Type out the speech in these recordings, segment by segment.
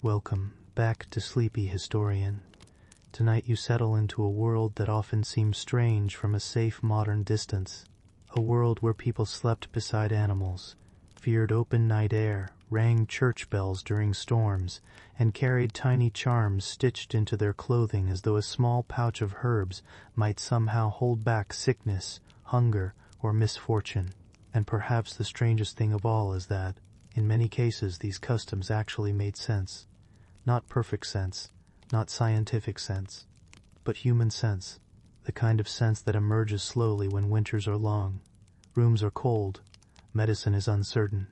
Welcome back to Sleepy Historian. Tonight you settle into a world that often seems strange from a safe modern distance. A world where people slept beside animals, feared open night air, rang church bells during storms, and carried tiny charms stitched into their clothing as though a small pouch of herbs might somehow hold back sickness, hunger, or misfortune. And perhaps the strangest thing of all is that, in many cases, these customs actually made sense. Not perfect sense, not scientific sense, but human sense, the kind of sense that emerges slowly when winters are long, rooms are cold, medicine is uncertain,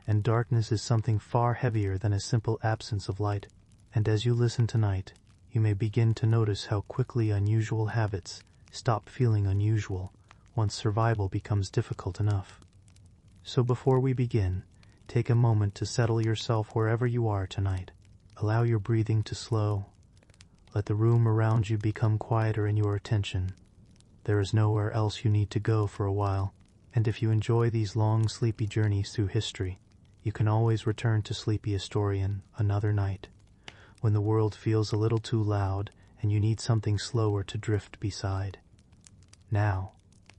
and darkness is something far heavier than a simple absence of light. And as you listen tonight, you may begin to notice how quickly unusual habits stop feeling unusual once survival becomes difficult enough. So before we begin, take a moment to settle yourself wherever you are tonight. Allow your breathing to slow. Let the room around you become quieter in your attention. There is nowhere else you need to go for a while, and if you enjoy these long, sleepy journeys through history, you can always return to Sleepy Historian another night, when the world feels a little too loud and you need something slower to drift beside. Now,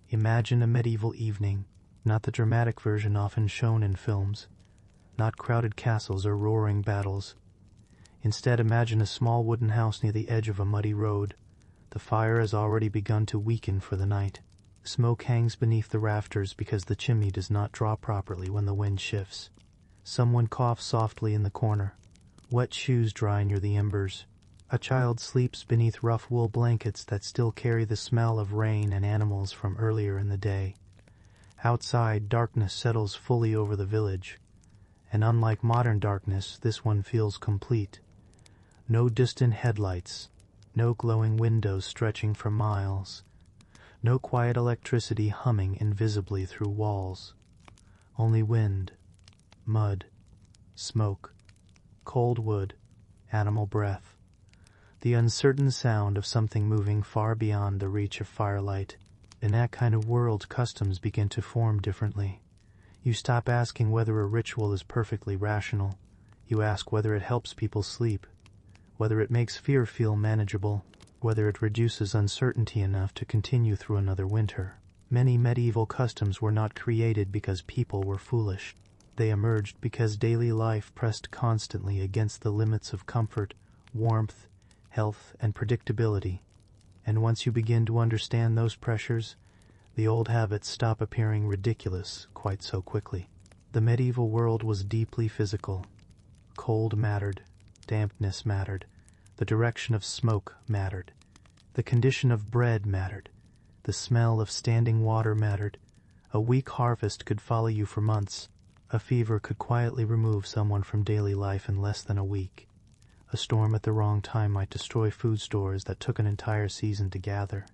imagine a medieval evening, not the dramatic version often shown in films, not crowded castles or roaring battles. Instead, imagine a small wooden house near the edge of a muddy road. The fire has already begun to weaken for the night. Smoke hangs beneath the rafters because the chimney does not draw properly when the wind shifts. Someone coughs softly in the corner. Wet shoes dry near the embers. A child sleeps beneath rough wool blankets that still carry the smell of rain and animals from earlier in the day. Outside, darkness settles fully over the village. And unlike modern darkness, this one feels complete. No distant headlights, no glowing windows stretching for miles, no quiet electricity humming invisibly through walls. Only wind, mud, smoke, cold wood, animal breath. The uncertain sound of something moving far beyond the reach of firelight. In that kind of world, customs begin to form differently. You stop asking whether a ritual is perfectly rational. You ask whether it helps people sleep, whether it makes fear feel manageable, whether it reduces uncertainty enough to continue through another winter. Many medieval customs were not created because people were foolish. They emerged because daily life pressed constantly against the limits of comfort, warmth, health, and predictability. And once you begin to understand those pressures, the old habits stop appearing ridiculous quite so quickly. The medieval world was deeply physical. Cold mattered. Dampness mattered. The direction of smoke mattered. The condition of bread mattered. The smell of standing water mattered. A weak harvest could follow you for months. A fever could quietly remove someone from daily life in less than a week. A storm at the wrong time might destroy food stores that took an entire season to gather.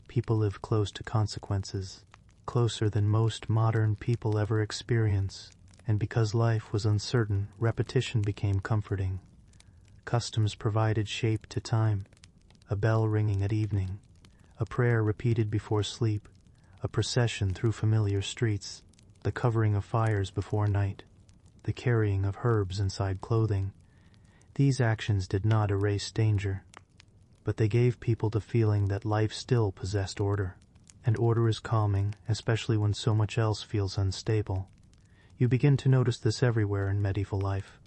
People lived close to consequences, closer than most modern people ever experience, and because life was uncertain, repetition became comforting. Customs provided shape to time, a bell ringing at evening, a prayer repeated before sleep, a procession through familiar streets, the covering of fires before night, the carrying of herbs inside clothing. These actions did not erase danger, but they gave people the feeling that life still possessed order. And order is calming, especially when so much else feels unstable. You begin to notice this everywhere in medieval life.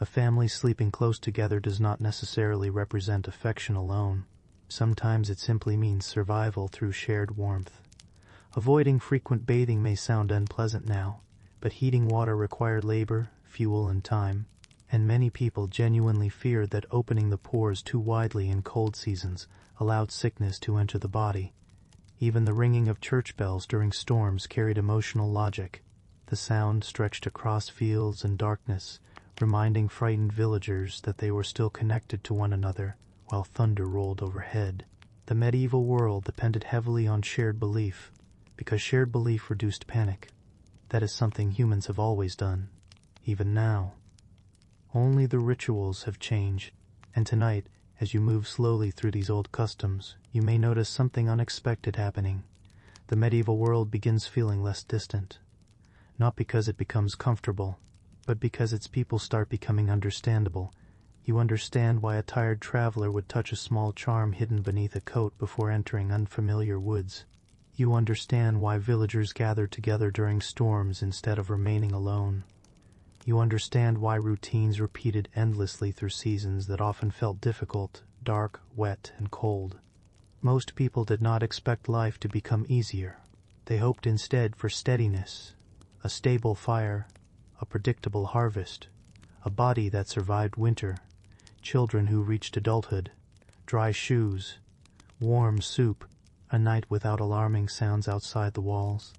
A family sleeping close together does not necessarily represent affection alone. Sometimes it simply means survival through shared warmth. Avoiding frequent bathing may sound unpleasant now, but heating water required labor, fuel, and time, and many people genuinely feared that opening the pores too widely in cold seasons allowed sickness to enter the body. Even the ringing of church bells during storms carried emotional logic. The sound stretched across fields and darkness, reminding frightened villagers that they were still connected to one another while thunder rolled overhead. The medieval world depended heavily on shared belief, because shared belief reduced panic. That is something humans have always done, even now. Only the rituals have changed, and tonight, as you move slowly through these old customs, you may notice something unexpected happening. The medieval world begins feeling less distant. Not because it becomes comfortable, but because its people start becoming understandable. You understand why a tired traveler would touch a small charm hidden beneath a coat before entering unfamiliar woods. You understand why villagers gather together during storms instead of remaining alone. You understand why routines repeated endlessly through seasons that often felt difficult, dark, wet, and cold. Most people did not expect life to become easier. They hoped instead for steadiness, a stable fire, a predictable harvest, a body that survived winter, children who reached adulthood, dry shoes, warm soup, a night without alarming sounds outside the walls.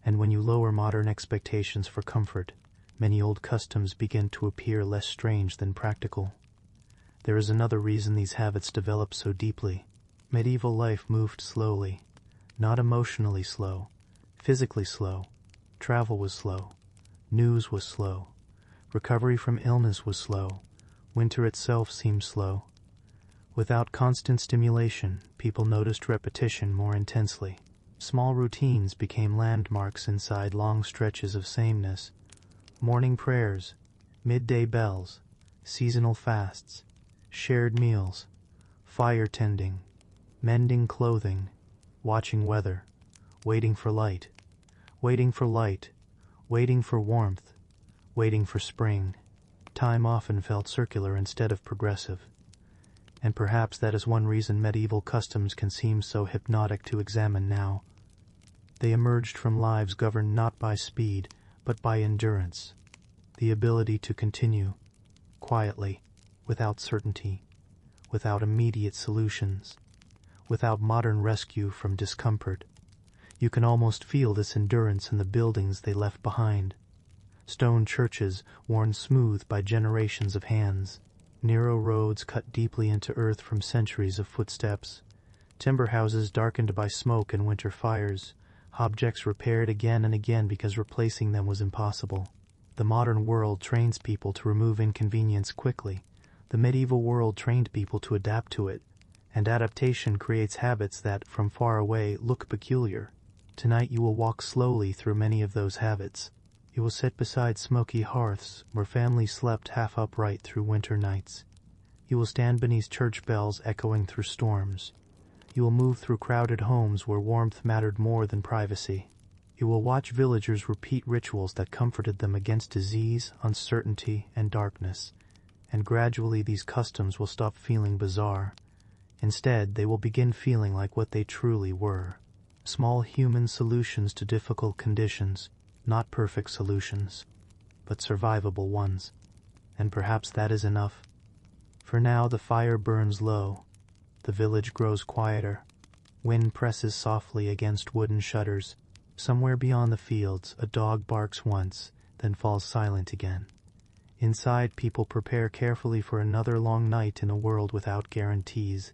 And when you lower modern expectations for comfort, many old customs begin to appear less strange than practical. There is another reason these habits develop so deeply. Medieval life moved slowly, not emotionally slow, physically slow. Travel was slow. News was slow. Recovery from illness was slow. Winter itself seemed slow. Without constant stimulation, people noticed repetition more intensely. Small routines became landmarks inside long stretches of sameness. Morning prayers, midday bells, seasonal fasts, shared meals, fire tending, mending clothing, watching weather, waiting for light, waiting for light, waiting for warmth, waiting for spring. Time often felt circular instead of progressive. And perhaps that is one reason medieval customs can seem so hypnotic to examine now. They emerged from lives governed not by speed, but by endurance, the ability to continue, quietly, without certainty, without immediate solutions, without modern rescue from discomfort. You can almost feel this endurance in the buildings they left behind. Stone churches worn smooth by generations of hands, narrow roads cut deeply into earth from centuries of footsteps, timber houses darkened by smoke and winter fires, objects repaired again and again because replacing them was impossible. The modern world trains people to remove inconvenience quickly. The medieval world trained people to adapt to it, and adaptation creates habits that, from far away, look peculiar. Tonight you will walk slowly through many of those habits. You will sit beside smoky hearths where families slept half upright through winter nights. You will stand beneath church bells echoing through storms. You will move through crowded homes where warmth mattered more than privacy. You will watch villagers repeat rituals that comforted them against disease, uncertainty, and darkness. And gradually these customs will stop feeling bizarre. Instead, they will begin feeling like what they truly were. Small human solutions to difficult conditions, not perfect solutions, but survivable ones. And perhaps that is enough. For now the fire burns low. The village grows quieter. Wind presses softly against wooden shutters. Somewhere beyond the fields, a dog barks once, then falls silent again. Inside, people prepare carefully for another long night in a world without guarantees,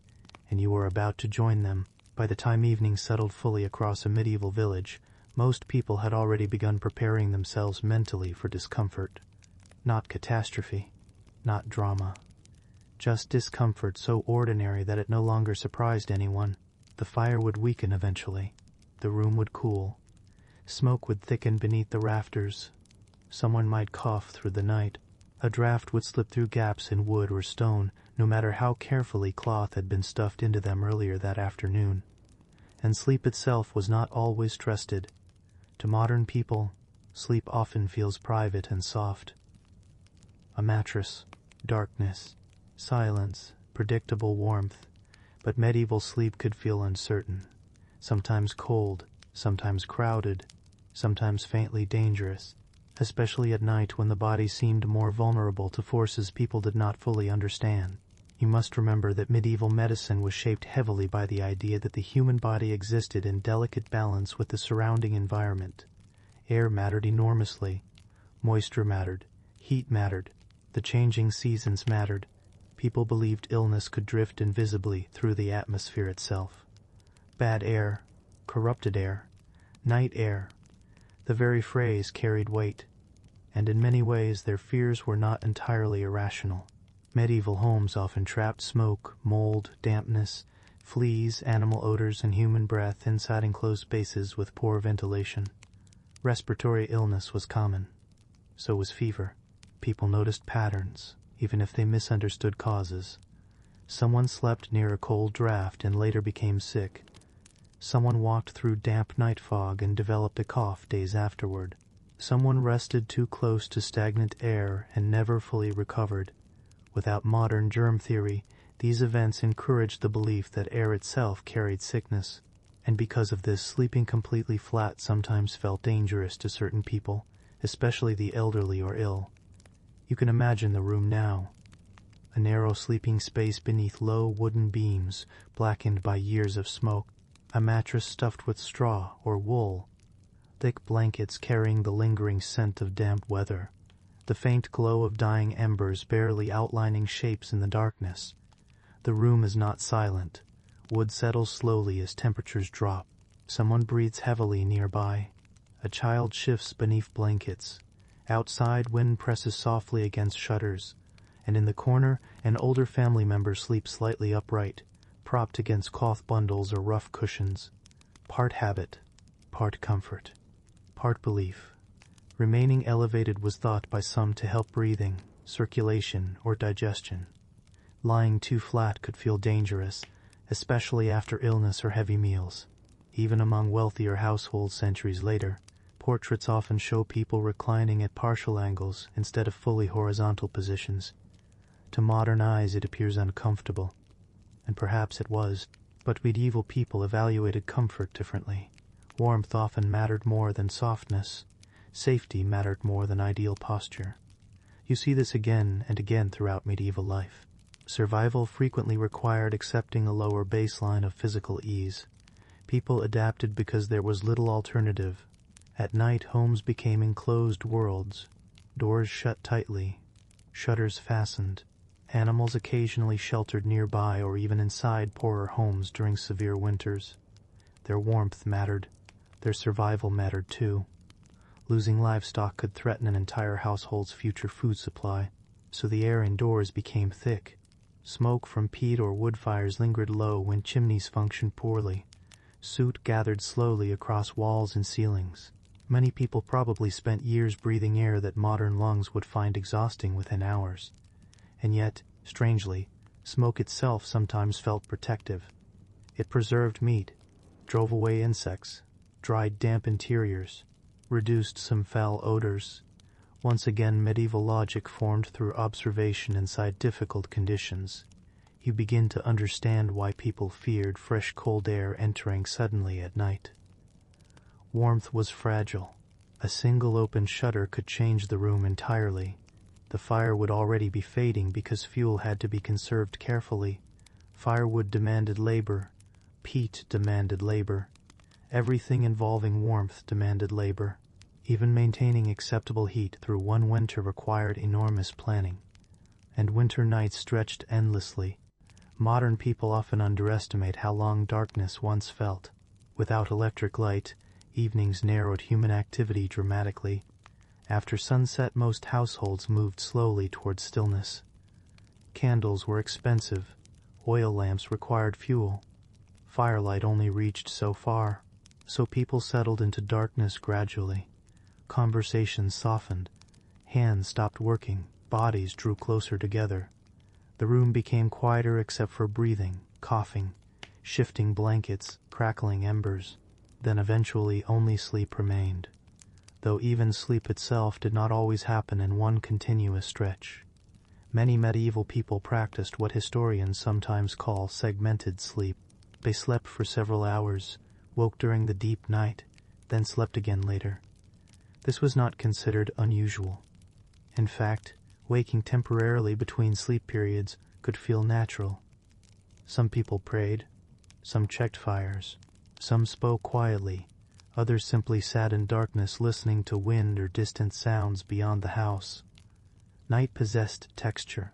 and you are about to join them. By the time evening settled fully across a medieval village, most people had already begun preparing themselves mentally for discomfort. Not catastrophe, not drama. Just discomfort so ordinary that it no longer surprised anyone. The fire would weaken eventually. The room would cool. Smoke would thicken beneath the rafters. Someone might cough through the night. A draft would slip through gaps in wood or stone, no matter how carefully cloth had been stuffed into them earlier that afternoon. And sleep itself was not always trusted. To modern people, sleep often feels private and soft. A mattress, darkness, silence, predictable warmth. But medieval sleep could feel uncertain, sometimes cold, sometimes crowded, sometimes faintly dangerous, especially at night when the body seemed more vulnerable to forces people did not fully understand. You must remember that medieval medicine was shaped heavily by the idea that the human body existed in delicate balance with the surrounding environment. Air mattered enormously. Moisture mattered. Heat mattered. The changing seasons mattered. People believed illness could drift invisibly through the atmosphere itself. Bad air, corrupted air, night air. The very phrase carried weight, and in many ways their fears were not entirely irrational. Medieval homes often trapped smoke, mold, dampness, fleas, animal odors, and human breath inside enclosed spaces with poor ventilation. Respiratory illness was common. So was fever. people noticed patterns, even if they misunderstood causes. Someone slept near a cold draft and later became sick. Someone walked through damp night fog and developed a cough days afterward. Someone rested too close to stagnant air and never fully recovered. Without modern germ theory, these events encouraged the belief that air itself carried sickness, and because of this, sleeping completely flat sometimes felt dangerous to certain people, especially the elderly or ill. You can imagine the room now. A narrow sleeping space beneath low wooden beams, blackened by years of smoke, a mattress stuffed with straw or wool, thick blankets carrying the lingering scent of damp weather, the faint glow of dying embers barely outlining shapes in the darkness. The room is not silent. Wood settles slowly as temperatures drop. Someone breathes heavily nearby. A child shifts beneath blankets. Outside, wind presses softly against shutters, and in the corner, an older family member sleeps slightly upright, propped against cloth bundles or rough cushions. Part habit, part comfort, part belief. Remaining elevated was thought by some to help breathing, circulation, or digestion. Lying too flat could feel dangerous, especially after illness or heavy meals. Even among wealthier households centuries later, portraits often show people reclining at partial angles instead of fully horizontal positions. To modern eyes it appears uncomfortable, and perhaps it was, but medieval people evaluated comfort differently. Warmth often mattered more than softness. Safety mattered more than ideal posture. You see this again and again throughout medieval life. Survival frequently required accepting a lower baseline of physical ease. People adapted because there was little alternative. At night, homes became enclosed worlds, doors shut tightly, shutters fastened. Animals occasionally sheltered nearby or even inside poorer homes during severe winters. Their warmth mattered. Their survival mattered too. Losing livestock could threaten an entire household's future food supply, so the air indoors became thick. Smoke from peat or wood fires lingered low when chimneys functioned poorly. Soot gathered slowly across walls and ceilings. Many people probably spent years breathing air that modern lungs would find exhausting within hours. And yet, strangely, smoke itself sometimes felt protective. It preserved meat, drove away insects, dried damp interiors, reduced some foul odors. Once again, medieval logic formed through observation inside difficult conditions. You begin to understand why people feared fresh cold air entering suddenly at night. Warmth was fragile. A single open shutter could change the room entirely. The fire would already be fading because fuel had to be conserved carefully. Firewood demanded labor. Peat demanded labor. Everything involving warmth demanded labor. Even maintaining acceptable heat through one winter required enormous planning. And winter nights stretched endlessly. Modern people often underestimate how long darkness once felt. Without electric light, evenings narrowed human activity dramatically. After sunset, most households moved slowly towards stillness. Candles were expensive. Oil lamps required fuel. Firelight only reached so far, so people settled into darkness gradually. Conversations softened. Hands stopped working. Bodies drew closer together. The room became quieter except for breathing, coughing, shifting blankets, crackling embers. Then eventually only sleep remained, though even sleep itself did not always happen in one continuous stretch. Many medieval people practiced what historians sometimes call segmented sleep. They slept for several hours, woke during the deep night, then slept again later. This was not considered unusual. In fact, waking temporarily between sleep periods could feel natural. Some people prayed, some checked fires, some spoke quietly, others simply sat in darkness listening to wind or distant sounds beyond the house. Night possessed texture.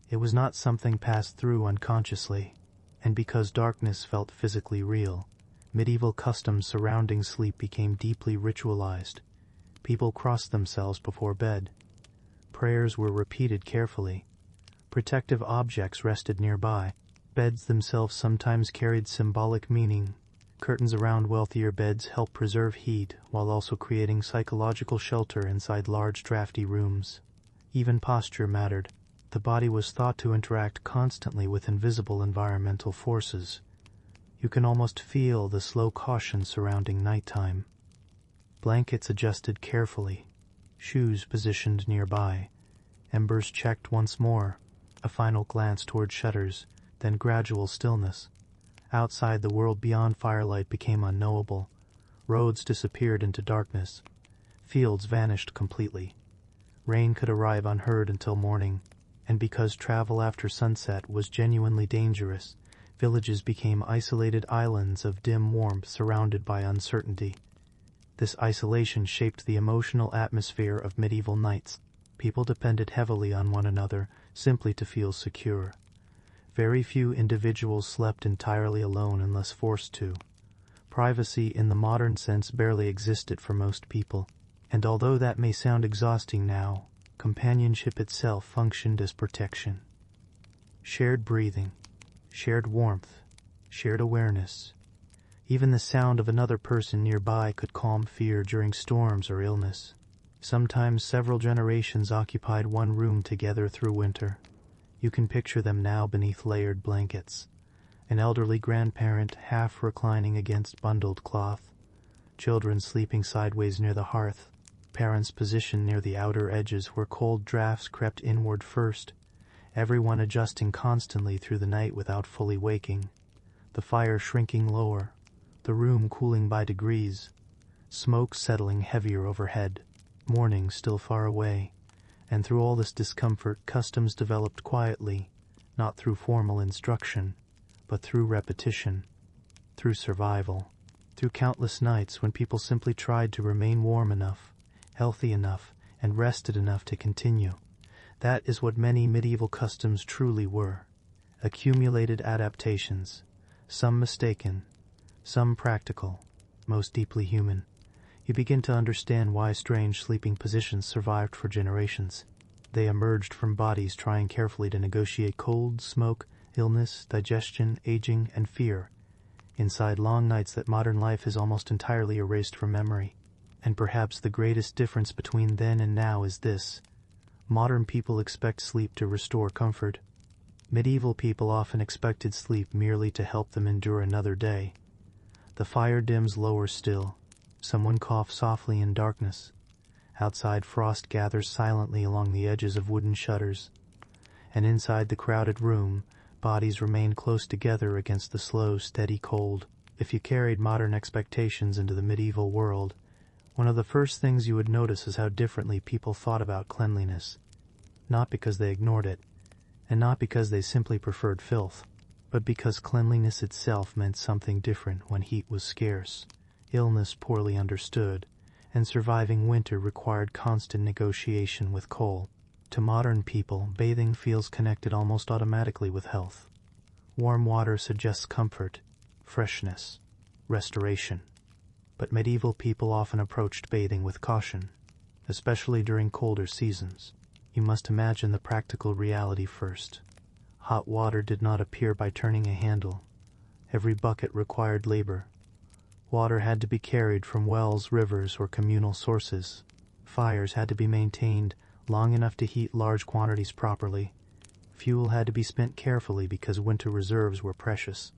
It was not something passed through unconsciously, and because darkness felt physically real, medieval customs surrounding sleep became deeply ritualized. People crossed themselves before bed. Prayers were repeated carefully. Protective objects rested nearby. Beds themselves sometimes carried symbolic meaning. Curtains around wealthier beds helped preserve heat while also creating psychological shelter inside large drafty rooms. Even posture mattered. The body was thought to interact constantly with invisible environmental forces. You can almost feel the slow caution surrounding nighttime. Blankets adjusted carefully, shoes positioned nearby, embers checked once more, a final glance toward shutters, then gradual stillness. Outside, the world beyond firelight became unknowable. Roads disappeared into darkness. Fields vanished completely. Rain could arrive unheard until morning, and because travel after sunset was genuinely dangerous, villages became isolated islands of dim warmth surrounded by uncertainty. This isolation shaped the emotional atmosphere of medieval nights. People depended heavily on one another simply to feel secure. Very few individuals slept entirely alone unless forced to. Privacy in the modern sense barely existed for most people, and although that may sound exhausting now, companionship itself functioned as protection. Shared breathing, shared warmth, shared awareness. Even the sound of another person nearby could calm fear during storms or illness. Sometimes several generations occupied one room together through winter. You can picture them now beneath layered blankets. An elderly grandparent half reclining against bundled cloth. Children sleeping sideways near the hearth. Parents positioned near the outer edges where cold drafts crept inward first. Everyone adjusting constantly through the night without fully waking. The fire shrinking lower. The room cooling by degrees. Smoke settling heavier overhead. Morning still far away. And through all this discomfort, customs developed quietly, not through formal instruction, but through repetition, through survival, through countless nights when people simply tried to remain warm enough, healthy enough, and rested enough to continue. That is what many medieval customs truly were. Accumulated adaptations, some mistaken, some practical, most deeply human. You begin to understand why strange sleeping positions survived for generations. They emerged from bodies trying carefully to negotiate cold, smoke, illness, digestion, aging, and fear, inside long nights that modern life has almost entirely erased from memory. And perhaps the greatest difference between then and now is this. Modern people expect sleep to restore comfort. Medieval people often expected sleep merely to help them endure another day. The fire dims lower still. Someone coughs softly in darkness. Outside, frost gathers silently along the edges of wooden shutters. And inside the crowded room, bodies remain close together against the slow, steady cold. If you carried modern expectations into the medieval world, one of the first things you would notice is how differently people thought about cleanliness. Not because they ignored it, and not because they simply preferred filth, but because cleanliness itself meant something different when heat was scarce, illness poorly understood, and surviving winter required constant negotiation with coal. To modern people, bathing feels connected almost automatically with health. Warm water suggests comfort, freshness, restoration. But medieval people often approached bathing with caution, especially during colder seasons. You must imagine the practical reality first. Hot water did not appear by turning a handle. Every bucket required labor. Water had to be carried from wells, rivers, or communal sources. Fires had to be maintained long enough to heat large quantities properly. Fuel had to be spent carefully because winter reserves were precious.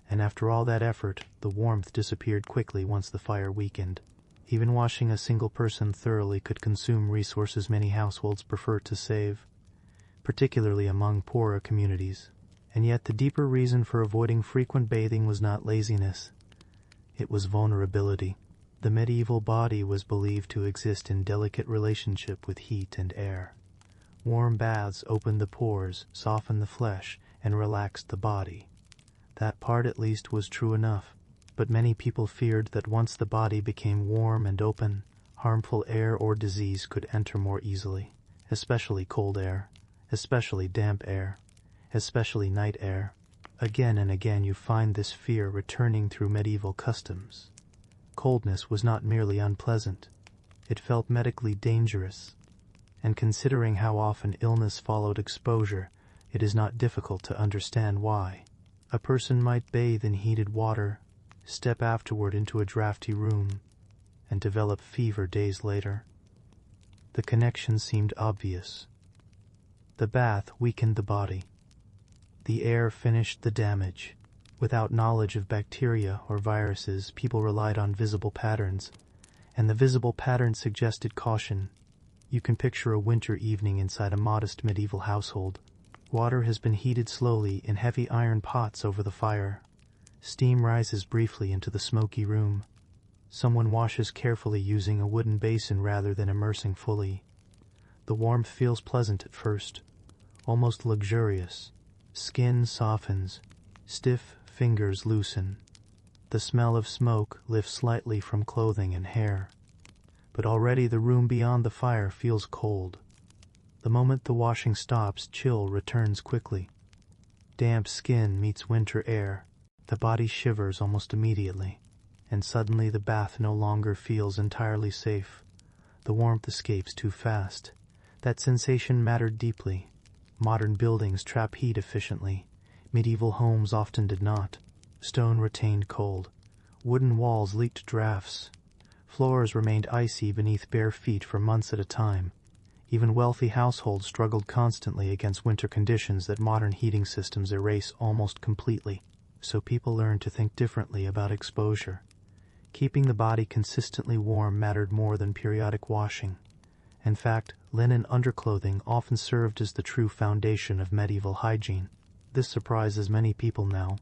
And after all that effort, the warmth disappeared quickly once the fire weakened. Even washing a single person thoroughly could consume resources many households preferred to save, particularly among poorer communities. And yet the deeper reason for avoiding frequent bathing was not laziness. It was vulnerability. The medieval body was believed to exist in delicate relationship with heat and air. Warm baths opened the pores, softened the flesh, and relaxed the body. That part at least was true enough, but many people feared that once the body became warm and open, harmful air or disease could enter more easily, especially cold air, especially damp air, especially night air. Again and again you find this fear returning through medieval customs. Coldness was not merely unpleasant, it felt medically dangerous. And considering how often illness followed exposure, it is not difficult to understand why. A person might bathe in heated water, step afterward into a drafty room, and develop fever days later. The connection seemed obvious. The bath weakened the body. The air finished the damage. Without knowledge of bacteria or viruses, people relied on visible patterns, and the visible pattern suggested caution. You can picture a winter evening inside a modest medieval household. Water has been heated slowly in heavy iron pots over the fire. Steam rises briefly into the smoky room. Someone washes carefully using a wooden basin rather than immersing fully. The warmth feels pleasant at first, almost luxurious. Skin softens, stiff fingers loosen. The smell of smoke lifts slightly from clothing and hair. But already the room beyond the fire feels cold. The moment the washing stops, chill returns quickly. Damp skin meets winter air. The body shivers almost immediately, and suddenly the bath no longer feels entirely safe. The warmth escapes too fast. That sensation mattered deeply. Modern buildings trap heat efficiently. Medieval homes often did not. Stone retained cold. Wooden walls leaked drafts. Floors remained icy beneath bare feet for months at a time. Even wealthy households struggled constantly against winter conditions that modern heating systems erase almost completely. So people learned to think differently about exposure. Keeping the body consistently warm mattered more than periodic washing. In fact, linen underclothing often served as the true foundation of medieval hygiene. This surprises many people now.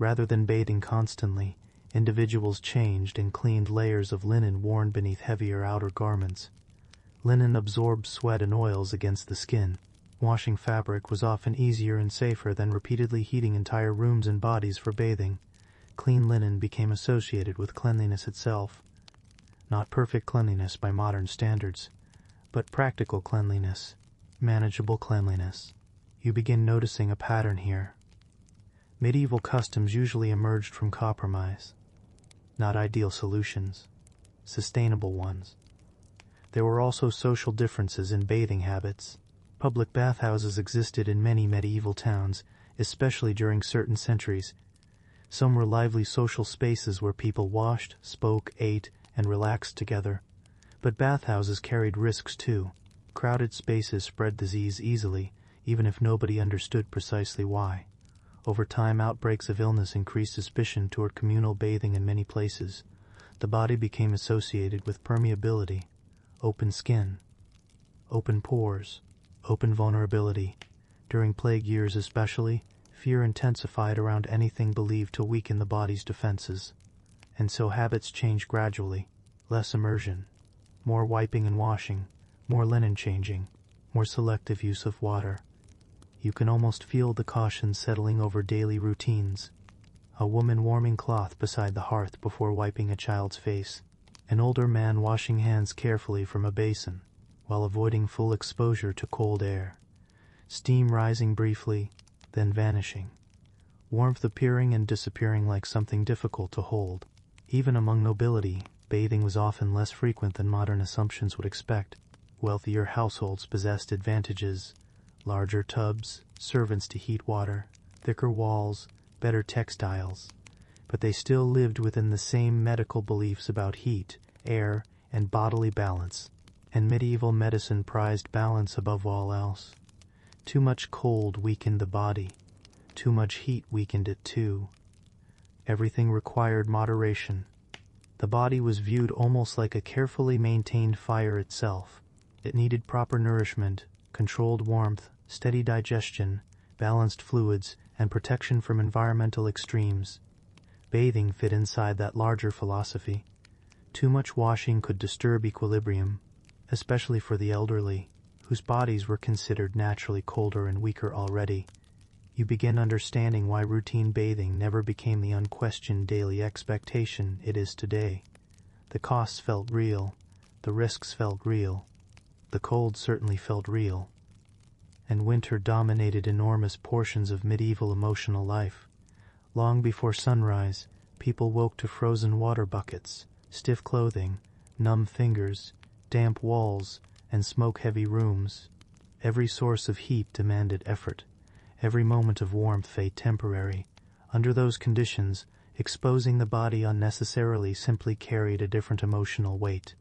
Rather than bathing constantly, individuals changed and cleaned layers of linen worn beneath heavier outer garments. Linen absorbed sweat and oils against the skin. Washing fabric was often easier and safer than repeatedly heating entire rooms and bodies for bathing. Clean linen became associated with cleanliness itself. Not perfect cleanliness by modern standards, but practical cleanliness, manageable cleanliness. You begin noticing a pattern here. Medieval customs usually emerged from compromise. Not ideal solutions, sustainable ones. There were also social differences in bathing habits. Public bathhouses existed in many medieval towns, especially during certain centuries. Some were lively social spaces where people washed, spoke, ate, and relaxed together. But bathhouses carried risks too. Crowded spaces spread disease easily, even if nobody understood precisely why. Over time, outbreaks of illness increased suspicion toward communal bathing in many places. The body became associated with permeability, open skin, open pores, open vulnerability. During plague years especially, fear intensified around anything believed to weaken the body's defenses. And so habits changed gradually. Less immersion, more wiping and washing, more linen changing, more selective use of water. You can almost feel the caution settling over daily routines. A woman warming cloth beside the hearth before wiping a child's face. An older man washing hands carefully from a basin, while avoiding full exposure to cold air. Steam rising briefly, then vanishing. Warmth appearing and disappearing like something difficult to hold. Even among nobility, bathing was often less frequent than modern assumptions would expect. Wealthier households possessed advantages. Larger tubs, servants to heat water, thicker walls, better textiles. But they still lived within the same medical beliefs about heat, air, and bodily balance. And medieval medicine prized balance above all else. Too much cold weakened the body. Too much heat weakened it too. Everything required moderation. The body was viewed almost like a carefully maintained fire itself. It needed proper nourishment, controlled warmth, steady digestion, balanced fluids, and protection from environmental extremes. Bathing fit inside that larger philosophy. Too much washing could disturb equilibrium, especially for the elderly, whose bodies were considered naturally colder and weaker already. You begin understanding why routine bathing never became the unquestioned daily expectation it is today. The costs felt real, the risks felt real, the cold certainly felt real. And winter dominated enormous portions of medieval emotional life. Long before sunrise, people woke to frozen water buckets, stiff clothing, numb fingers, damp walls, and smoke-heavy rooms. Every source of heat demanded effort. Every moment of warmth felt temporary. Under those conditions, exposing the body unnecessarily simply carried a different emotional weight.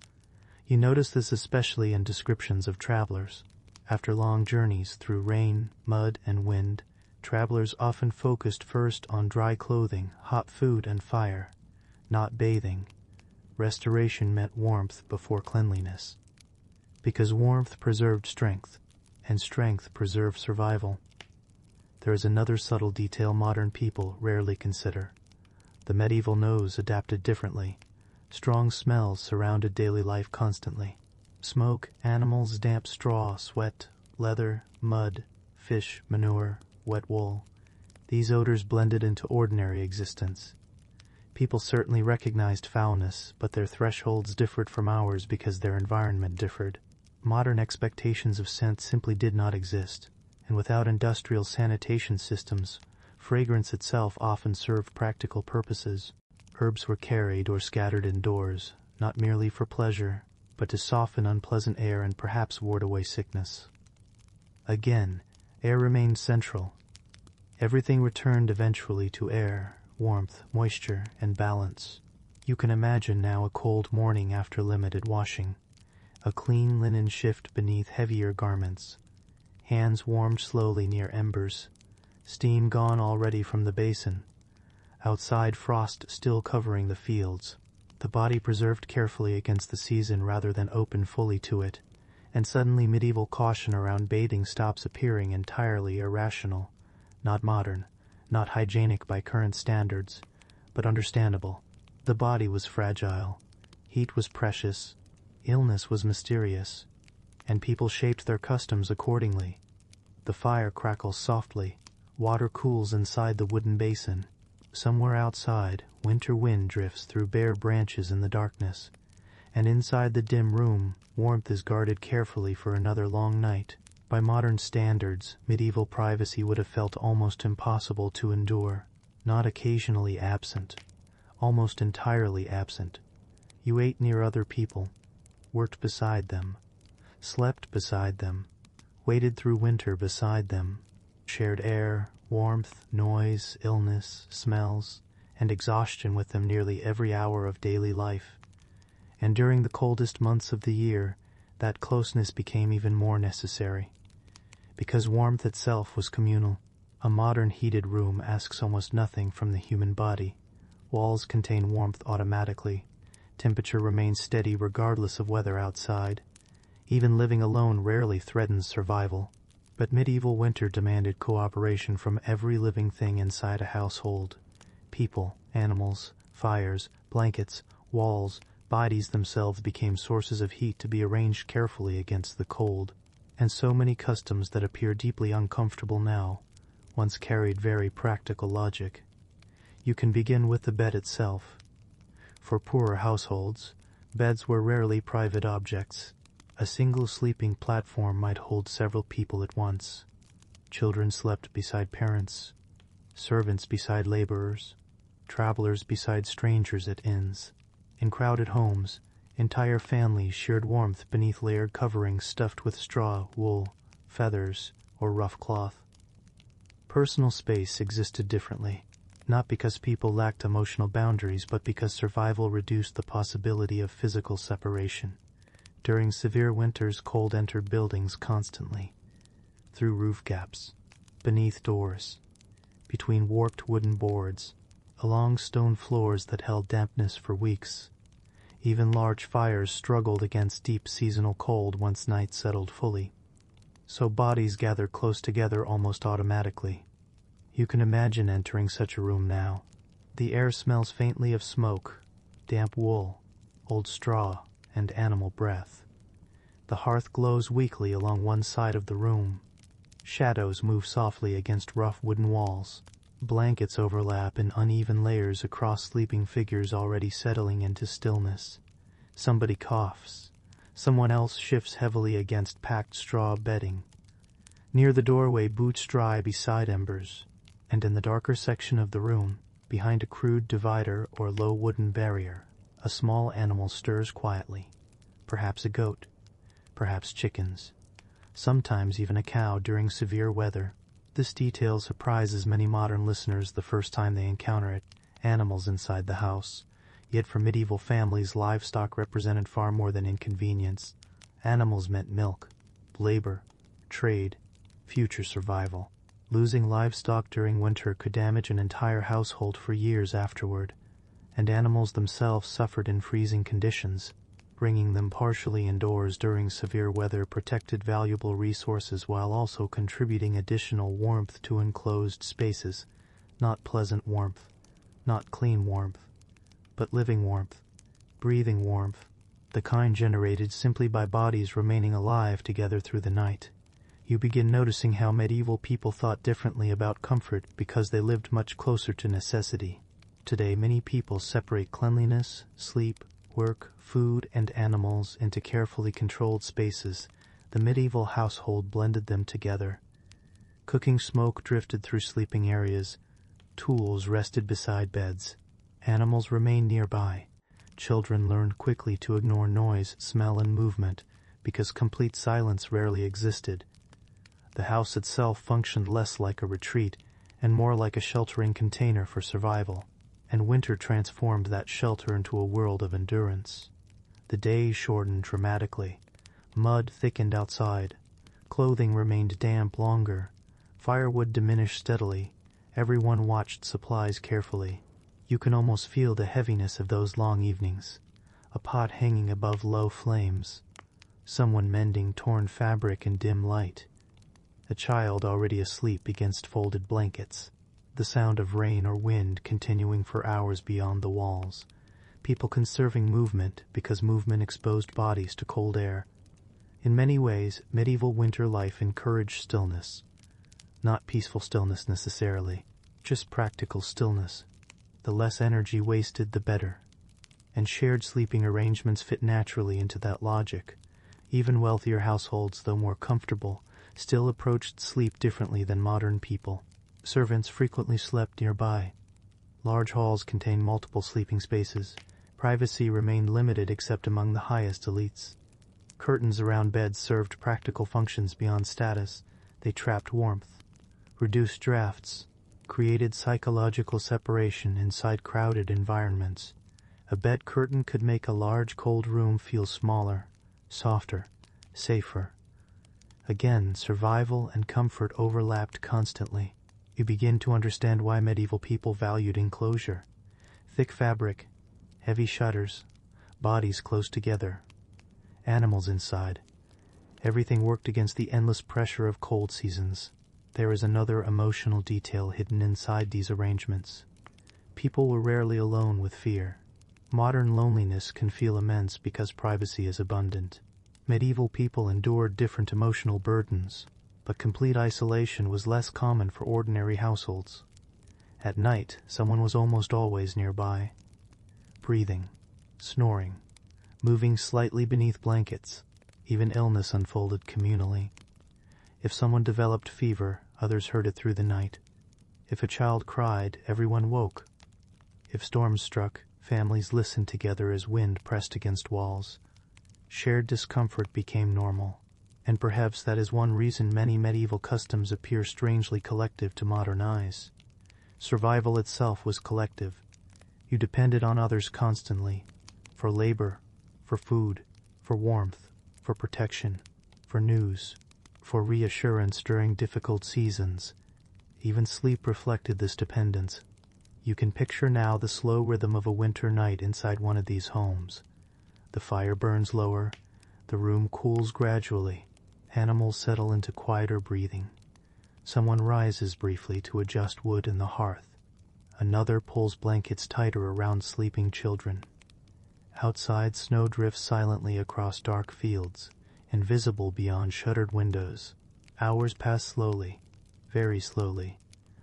You notice this especially in descriptions of travelers. After long journeys through rain, mud, and wind, travelers often focused first on dry clothing, hot food, and fire, not bathing. Restoration meant warmth before cleanliness, because warmth preserved strength, and strength preserved survival. There is another subtle detail modern people rarely consider. The medieval nose adapted differently. Strong smells surrounded daily life constantly. Smoke, animals, damp straw, sweat, leather, mud, fish, manure, wet wool. These odors blended into ordinary existence. People certainly recognized foulness, but their thresholds differed from ours because their environment differed. Modern expectations of scent simply did not exist, and without industrial sanitation systems, fragrance itself often served practical purposes. Herbs were carried or scattered indoors, not merely for pleasure, but to soften unpleasant air and perhaps ward away sickness. Again, air remained central. Everything returned eventually to air, warmth, moisture, and balance. You can imagine now a cold morning after limited washing, a clean linen shift beneath heavier garments, hands warmed slowly near embers, steam gone already from the basin, outside frost still covering the fields, the body preserved carefully against the season rather than open fully to it, and suddenly medieval caution around bathing stops appearing entirely irrational, not modern, not hygienic by current standards, but understandable. The body was fragile, heat was precious, illness was mysterious, and people shaped their customs accordingly. The fire crackles softly, water cools inside the wooden basin. Somewhere outside, winter wind drifts through bare branches in the darkness, and inside the dim room, warmth is guarded carefully for another long night. By modern standards, medieval privacy would have felt almost impossible to endure. Not occasionally absent, almost entirely absent. You ate near other people, worked beside them, slept beside them, waded through winter beside them, shared air, warmth, noise, illness, smells, and exhaustion with them nearly every hour of daily life. And during the coldest months of the year, that closeness became even more necessary, because warmth itself was communal. A modern heated room asks almost nothing from the human body. Walls contain warmth automatically. Temperature remains steady regardless of weather outside. Even living alone rarely threatens survival. But medieval winter demanded cooperation from every living thing inside a household. People, animals, fires, blankets, walls, bodies themselves became sources of heat to be arranged carefully against the cold. And so many customs that appear deeply uncomfortable now once carried very practical logic. You can begin with the bed itself. For poorer households, beds were rarely private objects. A single sleeping platform might hold several people at once. Children slept beside parents, servants beside laborers, travelers beside strangers at inns. In crowded homes, entire families shared warmth beneath layered coverings stuffed with straw, wool, feathers, or rough cloth. Personal space existed differently, not because people lacked emotional boundaries, but because survival reduced the possibility of physical separation. During severe winters, cold entered buildings constantly, through roof gaps, beneath doors, between warped wooden boards, along stone floors that held dampness for weeks. Even large fires struggled against deep seasonal cold once night settled fully. So bodies gathered close together almost automatically. You can imagine entering such a room now. The air smells faintly of smoke, damp wool, old straw, and animal breath. The hearth glows weakly along one side of the room. Shadows move softly against rough wooden walls. Blankets overlap in uneven layers across sleeping figures already settling into stillness. Somebody coughs. Someone else shifts heavily against packed straw bedding. Near the doorway, boots dry beside embers, and in the darker section of the room, behind a crude divider or low wooden barrier, a small animal stirs quietly. Perhaps a goat, perhaps chickens, sometimes even a cow during severe weather. This detail surprises many modern listeners the first time they encounter it. Animals inside the house. Yet for medieval families, livestock represented far more than inconvenience. Animals meant milk, labor, trade, future survival. Losing livestock during winter could damage an entire household for years afterward, and animals themselves suffered in freezing conditions. Bringing them partially indoors during severe weather protected valuable resources while also contributing additional warmth to enclosed spaces. Not pleasant warmth, not clean warmth, but living warmth, breathing warmth, the kind generated simply by bodies remaining alive together through the night. You begin noticing how medieval people thought differently about comfort because they lived much closer to necessity. Today, many people separate cleanliness, sleep, work, food, and animals into carefully controlled spaces. The medieval household blended them together. Cooking smoke drifted through sleeping areas. Tools rested beside beds. Animals remained nearby. Children learned quickly to ignore noise, smell, and movement because complete silence rarely existed. The house itself functioned less like a retreat and more like a sheltering container for survival, and winter transformed that shelter into a world of endurance. The days shortened dramatically. Mud thickened outside. Clothing remained damp longer. Firewood diminished steadily. Everyone watched supplies carefully. You can almost feel the heaviness of those long evenings. A pot hanging above low flames. Someone mending torn fabric in dim light. A child already asleep against folded blankets. The sound of rain or wind continuing for hours beyond the walls. People conserving movement because movement exposed bodies to cold air. In many ways, medieval winter life encouraged stillness. Not peaceful stillness necessarily, just practical stillness. The less energy wasted, the better. And shared sleeping arrangements fit naturally into that logic. Even wealthier households, though more comfortable, still approached sleep differently than modern people. Servants frequently slept nearby. Large halls contained multiple sleeping spaces. Privacy remained limited except among the highest elites. Curtains around beds served practical functions beyond status. They trapped warmth, reduced drafts, created psychological separation inside crowded environments. A bed curtain could make a large cold room feel smaller, softer, safer. Again, survival and comfort overlapped constantly. You begin to understand why medieval people valued enclosure. Thick fabric, heavy shutters, bodies close together, animals inside. Everything worked against the endless pressure of cold seasons. There is another emotional detail hidden inside these arrangements. People were rarely alone with fear. Modern loneliness can feel immense because privacy is abundant. Medieval people endured different emotional burdens, but complete isolation was less common for ordinary households. At night, someone was almost always nearby, breathing, snoring, moving slightly beneath blankets. Even illness unfolded communally. If someone developed fever, others heard it through the night. If a child cried, everyone woke. If storms struck, families listened together as wind pressed against walls. Shared discomfort became normal, and perhaps that is one reason many medieval customs appear strangely collective to modern eyes. Survival itself was collective. You depended on others constantly, for labor, for food, for warmth, for protection, for news, for reassurance during difficult seasons. Even sleep reflected this dependence. You can picture now the slow rhythm of a winter night inside one of these homes. The fire burns lower, the room cools gradually, animals settle into quieter breathing. Someone rises briefly to adjust wood in the hearth. Another pulls blankets tighter around sleeping children. Outside, snow drifts silently across dark fields, invisible beyond shuttered windows. Hours pass slowly, very slowly,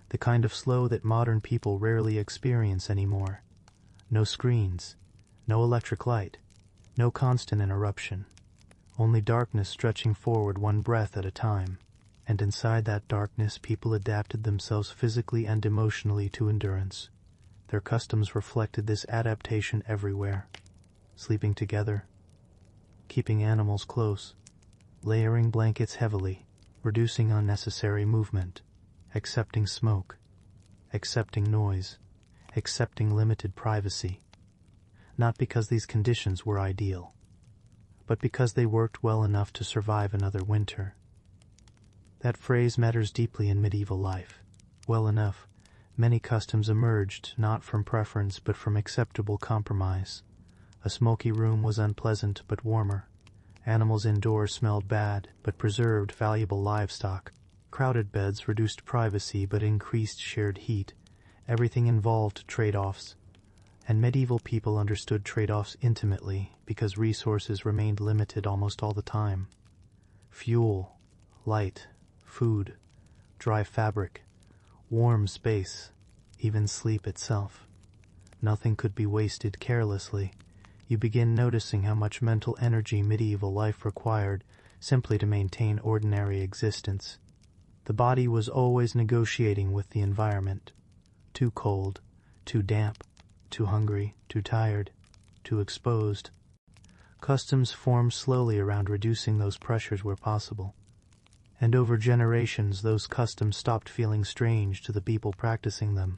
the kind of slow that modern people rarely experience anymore. No screens, no electric light, no constant interruption. Only darkness stretching forward one breath at a time. And inside that darkness, people adapted themselves physically and emotionally to endurance. Their customs reflected this adaptation everywhere. Sleeping together, keeping animals close, layering blankets heavily, reducing unnecessary movement, accepting smoke, accepting noise, accepting limited privacy. Not because these conditions were ideal, but because they worked well enough to survive another winter. That phrase matters deeply in medieval life. Well enough, many customs emerged not from preference but from acceptable compromise. A smoky room was unpleasant but warmer. Animals indoors smelled bad but preserved valuable livestock. Crowded beds reduced privacy but increased shared heat. Everything involved trade-offs. And medieval people understood trade-offs intimately because resources remained limited almost all the time. Fuel, light, food, dry fabric, warm space, even sleep itself. Nothing could be wasted carelessly. You begin noticing how much mental energy medieval life required simply to maintain ordinary existence. The body was always negotiating with the environment. Too cold, too damp, too hungry, too tired, too exposed. Customs formed slowly around reducing those pressures where possible. And over generations, those customs stopped feeling strange to the people practicing them.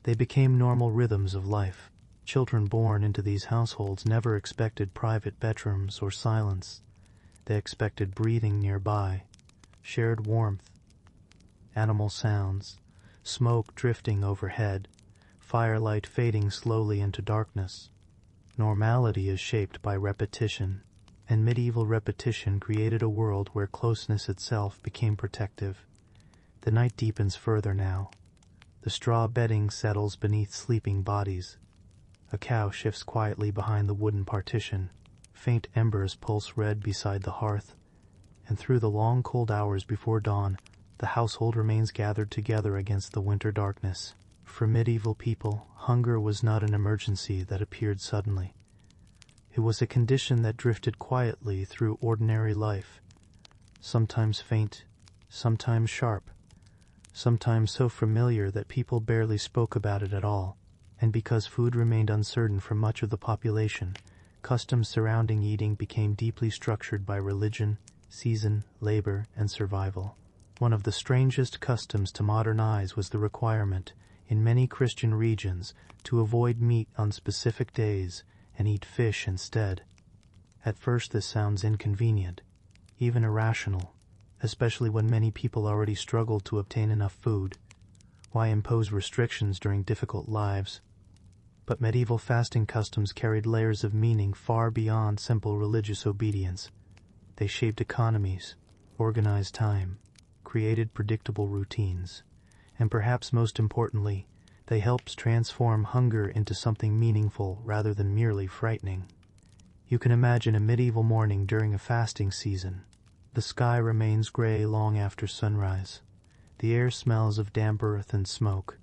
They became normal rhythms of life. Children born into these households never expected private bedrooms or silence. They expected breathing nearby, shared warmth, animal sounds, smoke drifting overhead, firelight fading slowly into darkness. Normality is shaped by repetition, and medieval repetition created a world where closeness itself became protective. The night deepens further now. The straw bedding settles beneath sleeping bodies. A cow shifts quietly behind the wooden partition. Faint embers pulse red beside the hearth. And through the long cold hours before dawn, the household remains gathered together against the winter darkness. For medieval people, hunger was not an emergency that appeared suddenly. It was a condition that drifted quietly through ordinary life, sometimes faint, sometimes sharp, sometimes so familiar that people barely spoke about it at all. And because food remained uncertain for much of the population, customs surrounding eating became deeply structured by religion, season, labor, and survival. One of the strangest customs to modern eyes was the requirement, in many Christian regions, to avoid meat on specific days and eat fish instead. At first this sounds inconvenient, even irrational, especially when many people already struggled to obtain enough food. Why impose restrictions during difficult lives? But medieval fasting customs carried layers of meaning far beyond simple religious obedience. They shaped economies, organized time, created predictable routines, and perhaps most importantly, they helped transform hunger into something meaningful rather than merely frightening. You can imagine a medieval morning during a fasting season. The sky remains gray long after sunrise. The air smells of damp earth and smoke.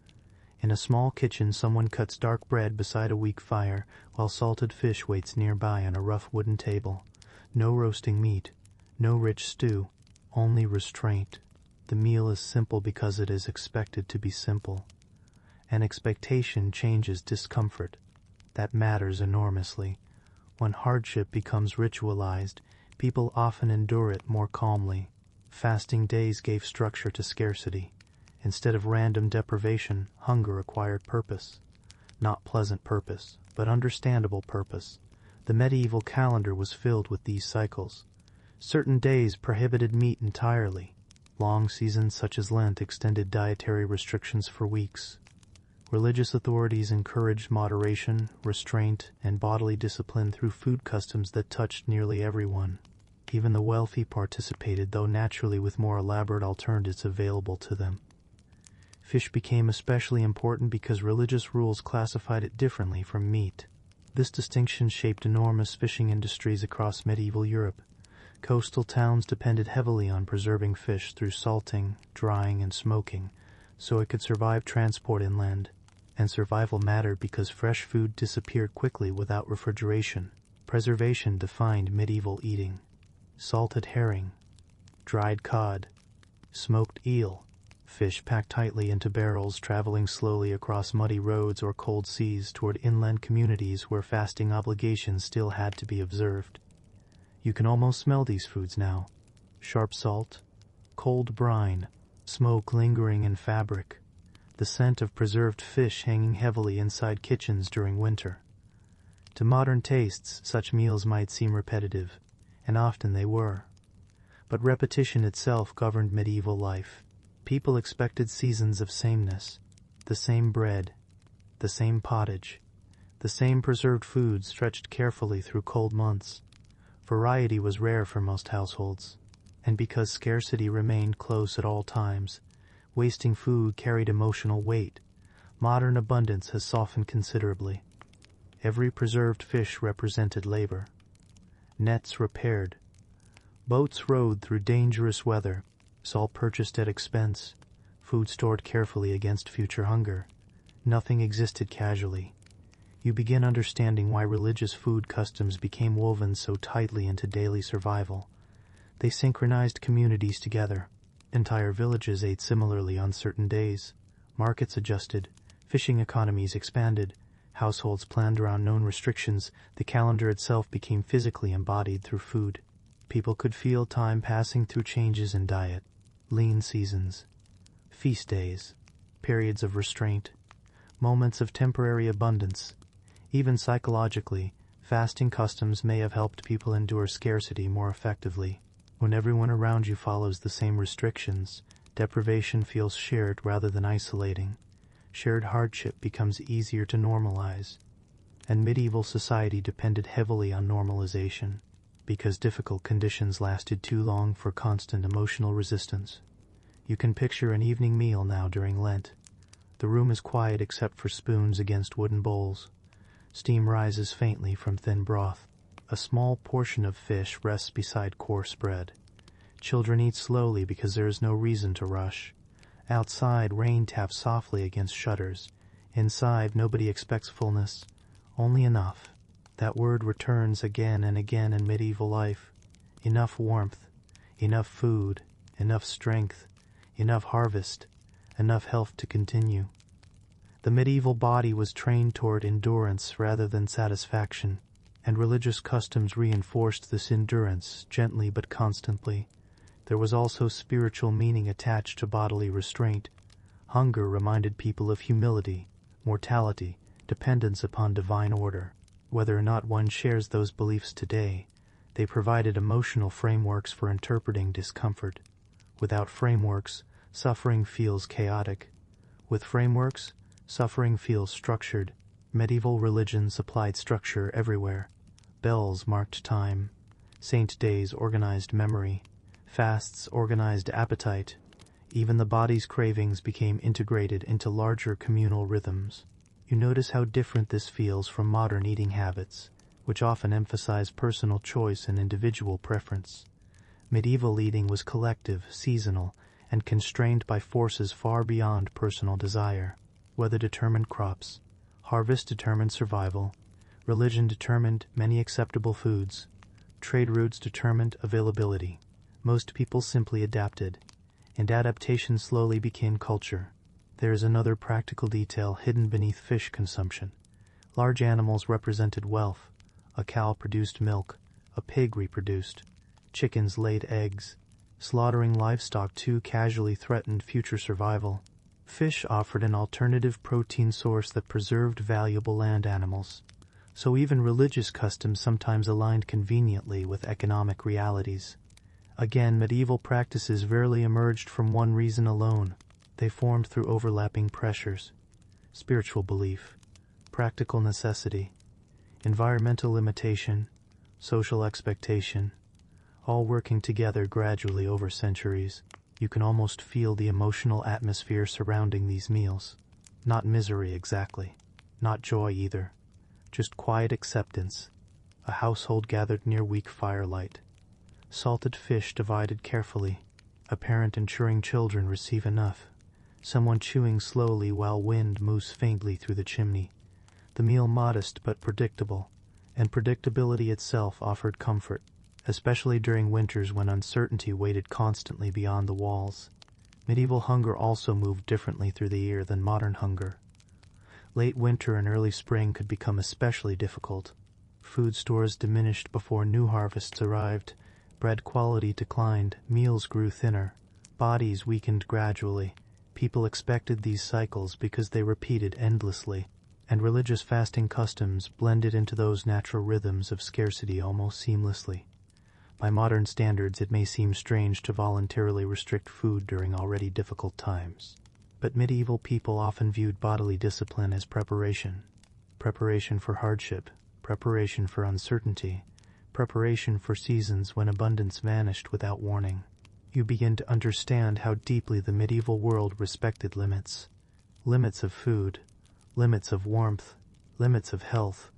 In a small kitchen, someone cuts dark bread beside a weak fire, while salted fish waits nearby on a rough wooden table. No roasting meat, no rich stew, only restraint. The meal is simple because it is expected to be simple. And expectation changes discomfort. That matters enormously. When hardship becomes ritualized, people often endure it more calmly. Fasting days gave structure to scarcity. Instead of random deprivation, hunger acquired purpose. Not pleasant purpose, but understandable purpose. The medieval calendar was filled with these cycles. Certain days prohibited meat entirely. Long seasons such as Lent extended dietary restrictions for weeks. Religious authorities encouraged moderation, restraint, and bodily discipline through food customs that touched nearly everyone. Even the wealthy participated, though naturally with more elaborate alternatives available to them. Fish became especially important because religious rules classified it differently from meat. This distinction shaped enormous fishing industries across medieval Europe. Coastal towns depended heavily on preserving fish through salting, drying, and smoking, so it could survive transport inland. And survival mattered because fresh food disappeared quickly without refrigeration. Preservation defined medieval eating. Salted herring, dried cod, smoked eel, fish packed tightly into barrels traveling slowly across muddy roads or cold seas toward inland communities where fasting obligations still had to be observed. You can almost smell these foods now. Sharp salt, cold brine, smoke lingering in fabric, the scent of preserved fish hanging heavily inside kitchens during winter. To modern tastes, such meals might seem repetitive, and often they were. But repetition itself governed medieval life. People expected seasons of sameness, the same bread, the same pottage, the same preserved food stretched carefully through cold months. Variety was rare for most households, and because scarcity remained close at all times, wasting food carried emotional weight. Modern abundance has softened considerably. Every preserved fish represented labor. Nets repaired. Boats rowed through dangerous weather, salt purchased at expense, food stored carefully against future hunger. Nothing existed casually. You begin understanding why religious food customs became woven so tightly into daily survival. They synchronized communities together. Entire villages ate similarly on certain days. Markets adjusted. Fishing economies expanded. Households planned around known restrictions. The calendar itself became physically embodied through food. People could feel time passing through changes in diet. Lean seasons. Feast days. Periods of restraint. Moments of temporary abundance. Even psychologically, fasting customs may have helped people endure scarcity more effectively. When everyone around you follows the same restrictions, deprivation feels shared rather than isolating. Shared hardship becomes easier to normalize. And medieval society depended heavily on normalization, because difficult conditions lasted too long for constant emotional resistance. You can picture an evening meal now during Lent. The room is quiet except for spoons against wooden bowls. Steam rises faintly from thin broth. A small portion of fish rests beside coarse bread. Children eat slowly because there is no reason to rush. Outside, rain taps softly against shutters. Inside, nobody expects fullness, only enough. That word returns again and again in medieval life. Enough warmth, enough food, enough strength, enough harvest, enough health to continue. The medieval body was trained toward endurance rather than satisfaction, and religious customs reinforced this endurance gently but constantly. There was also spiritual meaning attached to bodily restraint. Hunger reminded people of humility, mortality, dependence upon divine order. Whether or not one shares those beliefs today, they provided emotional frameworks for interpreting discomfort. Without frameworks, suffering feels chaotic. With frameworks, suffering feels structured. Medieval religion supplied structure everywhere. Bells marked time. Saint days organized memory. Fasts organized appetite. Even the body's cravings became integrated into larger communal rhythms. You notice how different this feels from modern eating habits, which often emphasize personal choice and individual preference. Medieval eating was collective, seasonal, and constrained by forces far beyond personal desire. Weather determined crops. Harvest determined survival. Religion determined many acceptable foods. Trade routes determined availability. Most people simply adapted, and adaptation slowly became culture. There is another practical detail hidden beneath fish consumption. Large animals represented wealth. A cow produced milk. A pig reproduced. Chickens laid eggs. Slaughtering livestock too casually threatened future survival. Fish offered an alternative protein source that preserved valuable land animals. So even religious customs sometimes aligned conveniently with economic realities. Again, medieval practices rarely emerged from one reason alone. They formed through overlapping pressures. Spiritual belief, practical necessity, environmental limitation, social expectation, all working together gradually over centuries. You can almost feel the emotional atmosphere surrounding these meals. Not misery exactly, not joy either, just quiet acceptance. A household gathered near weak firelight. Salted fish divided carefully. A parent ensuring children receive enough. Someone chewing slowly while wind moves faintly through the chimney. The meal modest but predictable, and predictability itself offered comfort, especially during winters when uncertainty waited constantly beyond the walls. Medieval hunger also moved differently through the year than modern hunger. Late winter and early spring could become especially difficult. Food stores diminished before new harvests arrived. Bread quality declined. Meals grew thinner. Bodies weakened gradually. People expected these cycles because they repeated endlessly, and religious fasting customs blended into those natural rhythms of scarcity almost seamlessly. By modern standards, it may seem strange to voluntarily restrict food during already difficult times. But medieval people often viewed bodily discipline as preparation. Preparation for hardship, preparation for uncertainty, preparation for seasons when abundance vanished without warning. You begin to understand how deeply the medieval world respected limits. Limits of food, limits of warmth, limits of health.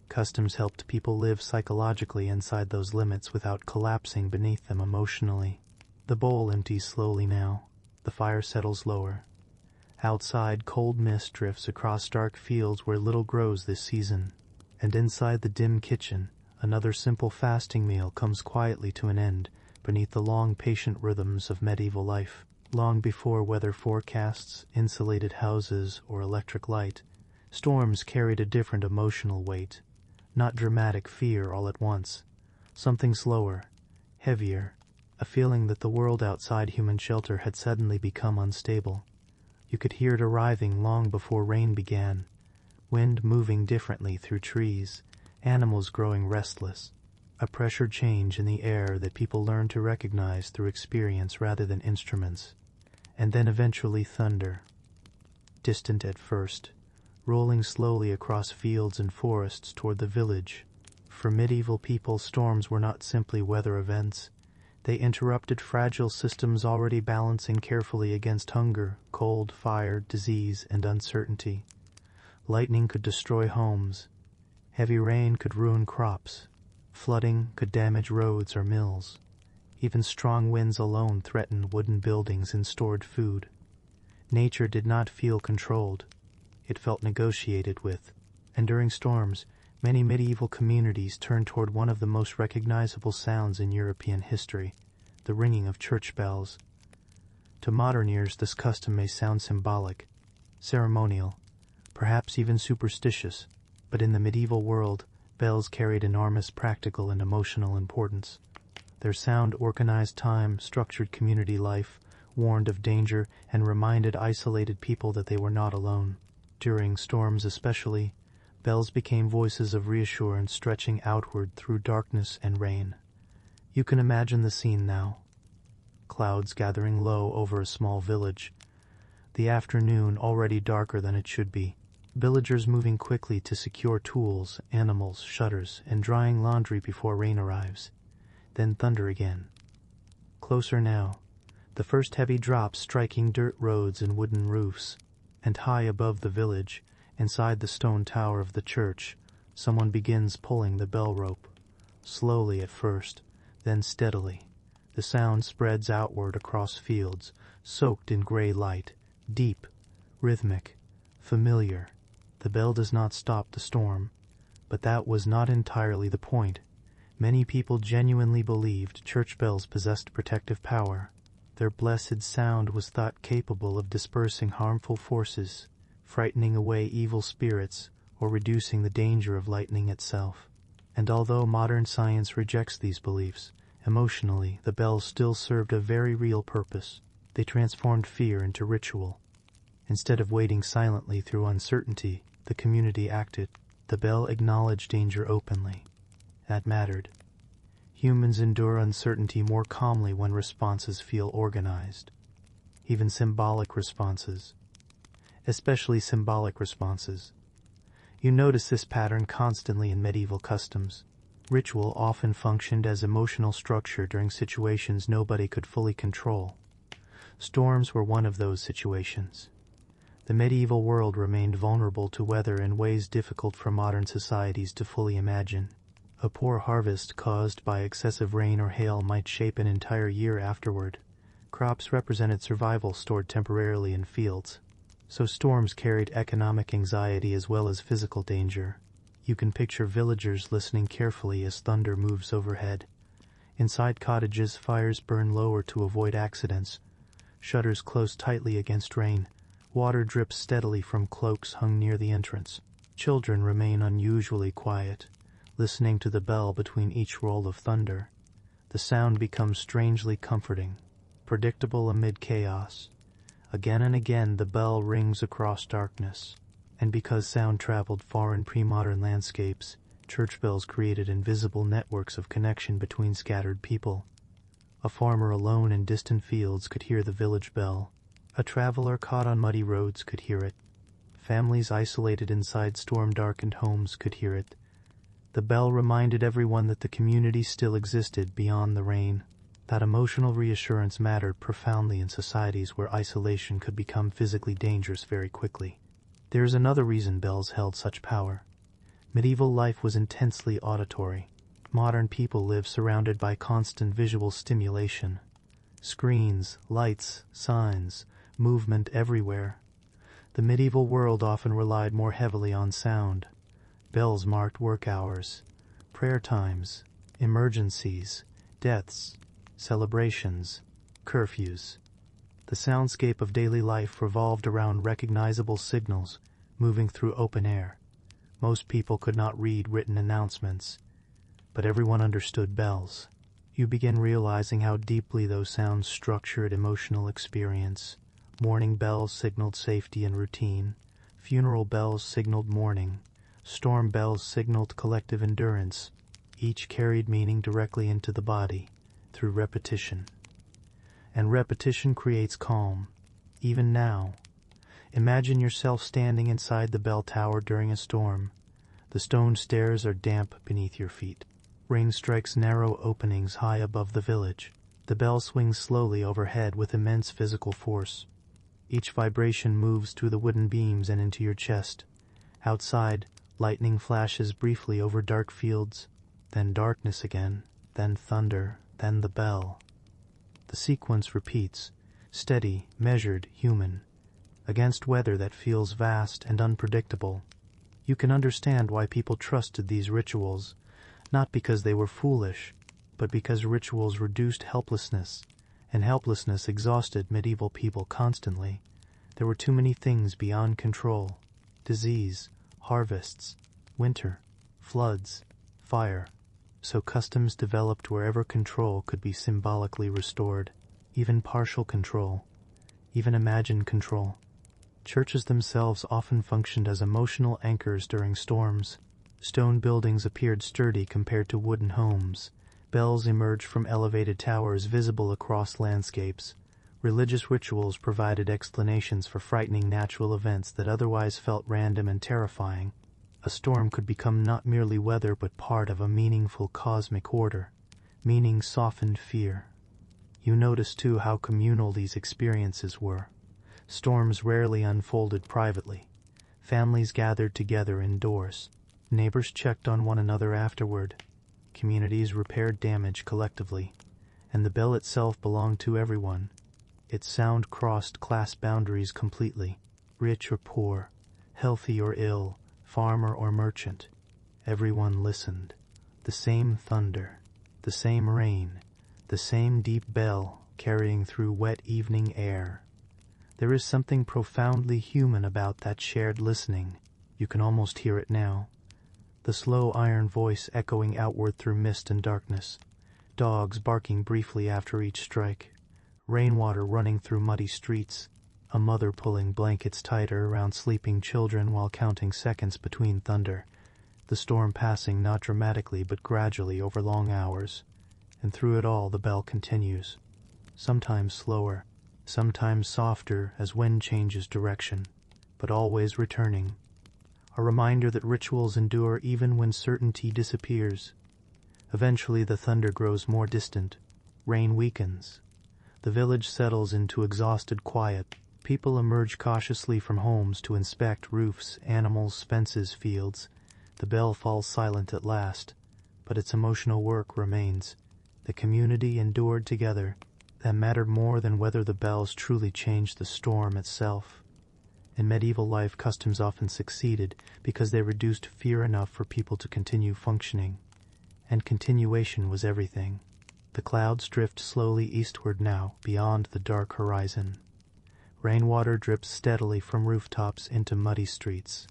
Customs helped people live psychologically inside those limits without collapsing beneath them emotionally. The bowl empties slowly now. The fire settles lower. Outside, cold mist drifts across dark fields where little grows this season. And inside the dim kitchen, another simple fasting meal comes quietly to an end beneath the long, patient rhythms of medieval life. Long before weather forecasts, insulated houses, or electric light, storms carried a different emotional weight. Not dramatic fear all at once. Something slower, heavier, a feeling that the world outside human shelter had suddenly become unstable. You could hear it arriving long before rain began, wind moving differently through trees, animals growing restless, a pressure change in the air that people learned to recognize through experience rather than instruments, and then eventually thunder. Distant at first, rolling slowly across fields and forests toward the village. For medieval people, storms were not simply weather events. They interrupted fragile systems already balancing carefully against hunger, cold, fire, disease, and uncertainty. Lightning could destroy homes. Heavy rain could ruin crops. Flooding could damage roads or mills. Even strong winds alone threatened wooden buildings and stored food. Nature did not feel controlled. It felt negotiated with, and during storms, many medieval communities turned toward one of the most recognizable sounds in European history, the ringing of church bells. To modern ears, this custom may sound symbolic, ceremonial, perhaps even superstitious, but in the medieval world, bells carried enormous practical and emotional importance. Their sound organized time, structured community life, warned of danger, and reminded isolated people that they were not alone. During storms especially, bells became voices of reassurance stretching outward through darkness and rain. You can imagine the scene now. Clouds gathering low over a small village. The afternoon already darker than it should be. Villagers moving quickly to secure tools, animals, shutters, and drying laundry before rain arrives. Then thunder again. Closer now, the first heavy drops striking dirt roads and wooden roofs. And high above the village, inside the stone tower of the church, someone begins pulling the bell rope. Slowly at first, then steadily. The sound spreads outward across fields, soaked in gray light, deep, rhythmic, familiar. The bell does not stop the storm, but that was not entirely the point. Many people genuinely believed church bells possessed protective power. Their blessed sound was thought capable of dispersing harmful forces, frightening away evil spirits, or reducing the danger of lightning itself. And although modern science rejects these beliefs, emotionally the bells still served a very real purpose. They transformed fear into ritual. Instead of waiting silently through uncertainty, the community acted. The bell acknowledged danger openly. That mattered. Humans endure uncertainty more calmly when responses feel organized. Even symbolic responses. Especially symbolic responses. You notice this pattern constantly in medieval customs. Ritual often functioned as emotional structure during situations nobody could fully control. Storms were one of those situations. The medieval world remained vulnerable to weather in ways difficult for modern societies to fully imagine. A poor harvest caused by excessive rain or hail might shape an entire year afterward. Crops represented survival stored temporarily in fields. So storms carried economic anxiety as well as physical danger. You can picture villagers listening carefully as thunder moves overhead. Inside cottages, fires burn lower to avoid accidents. Shutters close tightly against rain. Water drips steadily from cloaks hung near the entrance. Children remain unusually quiet, listening to the bell between each roll of thunder. The sound becomes strangely comforting, predictable amid chaos. Again and again the bell rings across darkness. And because sound traveled far in pre-modern landscapes, Church bells created invisible networks of connection between scattered people. A farmer alone in distant fields could hear the village bell. A traveler caught on muddy roads could hear it. Families isolated inside storm-darkened homes could hear it. The bell reminded everyone that the community still existed beyond the rain. That emotional reassurance mattered profoundly in societies where isolation could become physically dangerous very quickly. There is another reason bells held such power. Medieval life was intensely auditory. Modern people live surrounded by constant visual stimulation. Screens, lights, signs, movement everywhere. The medieval world often relied more heavily on sound. Bells marked work hours, prayer times, emergencies, deaths, celebrations, curfews. The soundscape of daily life revolved around recognizable signals moving through open air. Most people could not read written announcements, but everyone understood bells. You begin realizing how deeply those sounds structured emotional experience. Morning bells signaled safety and routine. Funeral bells signaled mourning. Storm bells signaled collective endurance. Each carried meaning directly into the body through repetition. And repetition creates calm. Even now, imagine yourself standing inside the bell tower during a storm. The stone stairs are damp beneath your feet. Rain strikes narrow openings high above the village. The bell swings slowly overhead with immense physical force. Each vibration moves through the wooden beams and into your chest. Outside, lightning flashes briefly over dark fields, then darkness again, then thunder, then the bell. The sequence repeats, steady, measured, human, against weather that feels vast and unpredictable. You can understand why people trusted these rituals, not because they were foolish, but because rituals reduced helplessness, and helplessness exhausted medieval people constantly. There were too many things beyond control: disease, harvests, winter, floods, fire. So customs developed wherever control could be symbolically restored, even partial control, even imagined control. Churches themselves often functioned as emotional anchors during storms. Stone buildings appeared sturdy compared to wooden homes. Bells emerged from elevated towers visible across landscapes. Religious rituals provided explanations for frightening natural events that otherwise felt random and terrifying. A storm could become not merely weather but part of a meaningful cosmic order. Meaning softened fear. You notice too how communal these experiences were. Storms rarely unfolded privately. Families gathered together indoors. Neighbors checked on one another afterward. Communities repaired damage collectively. And the bell itself belonged to everyone. Its sound crossed class boundaries completely. Rich or poor, healthy or ill, farmer or merchant. Everyone listened. The same thunder, the same rain, the same deep bell carrying through wet evening air. There is something profoundly human about that shared listening. You can almost hear it now. The slow iron voice echoing outward through mist and darkness. Dogs barking briefly after each strike. Rainwater running through muddy streets. A mother pulling blankets tighter around sleeping children while counting seconds between thunder. The storm passing not dramatically but gradually over long hours. And through it all the bell continues. Sometimes slower, sometimes softer as wind changes direction, but always returning. A reminder that rituals endure even when certainty disappears. Eventually the thunder grows more distant. Rain weakens. The village settles into exhausted quiet. People emerge cautiously from homes to inspect roofs, animals, fences, fields. The bell falls silent at last, but its emotional work remains. The community endured together. That mattered more than whether the bells truly changed the storm itself. In medieval life, customs often succeeded because they reduced fear enough for people to continue functioning. And continuation was everything. The clouds drift slowly eastward now, beyond the dark horizon. Rainwater drips steadily from rooftops into muddy streets.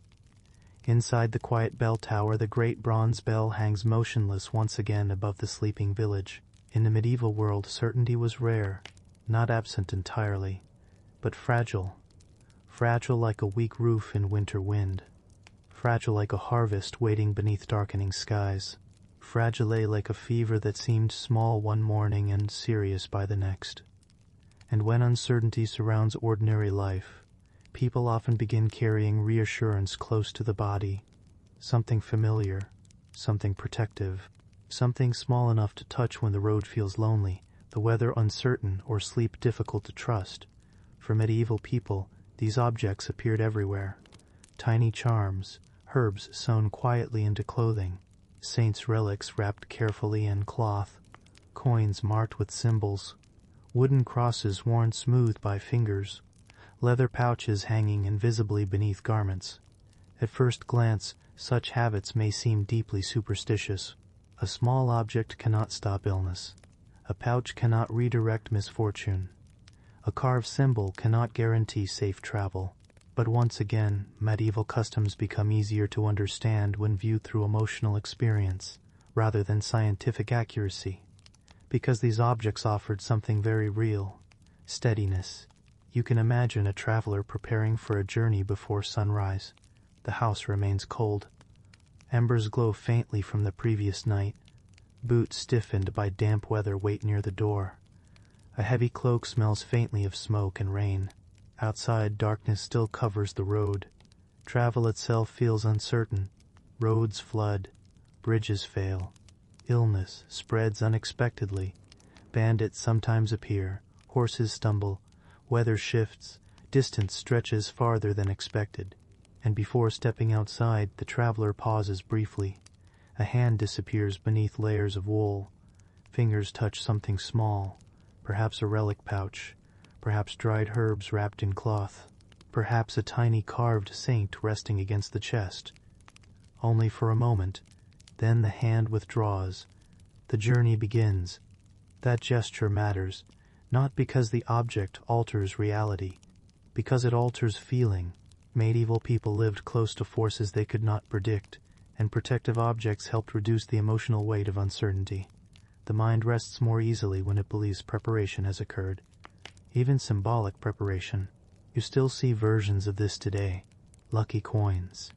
Inside the quiet bell tower, the great bronze bell hangs motionless once again above the sleeping village. In the medieval world, certainty was rare, not absent entirely, but fragile. Fragile like a weak roof in winter wind. fragile like a harvest waiting beneath darkening skies, fragile like a fever that seemed small one morning and serious by the next. And when uncertainty surrounds ordinary life, people often begin carrying reassurance close to the body, something familiar, something protective, something small enough to touch when the road feels lonely, the weather uncertain, or sleep difficult to trust. For medieval people, these objects appeared everywhere. Tiny charms, herbs sewn quietly into clothing, saints' relics wrapped carefully in cloth, coins marked with symbols, wooden crosses worn smooth by fingers, leather pouches hanging invisibly beneath garments. At first glance, such habits may seem deeply superstitious. A small object cannot stop illness. A pouch cannot redirect misfortune. A carved symbol cannot guarantee safe travel. But once again, medieval customs become easier to understand when viewed through emotional experience, rather than scientific accuracy. Because these objects offered something very real: steadiness. You can imagine a traveler preparing for a journey before sunrise. The house remains cold. Embers glow faintly from the previous night. Boots stiffened by damp weather wait near the door. A heavy cloak smells faintly of smoke and rain. Outside, darkness still covers the road. Travel itself feels uncertain. Roads flood. Bridges fail. Illness spreads unexpectedly. Bandits sometimes appear. Horses stumble. Weather shifts. Distance stretches farther than expected. And before stepping outside, the traveler pauses briefly. A hand disappears beneath layers of wool. Fingers touch something small, perhaps a relic pouch, perhaps dried herbs wrapped in cloth, perhaps a tiny carved saint resting against the chest. Only for a moment, then the hand withdraws. The journey begins. That gesture matters, not because the object alters reality, because it alters feeling. Medieval people lived close to forces they could not predict, and protective objects helped reduce the emotional weight of uncertainty. The mind rests more easily when it believes preparation has occurred. Even symbolic preparation. You still see versions of this today. Lucky coins.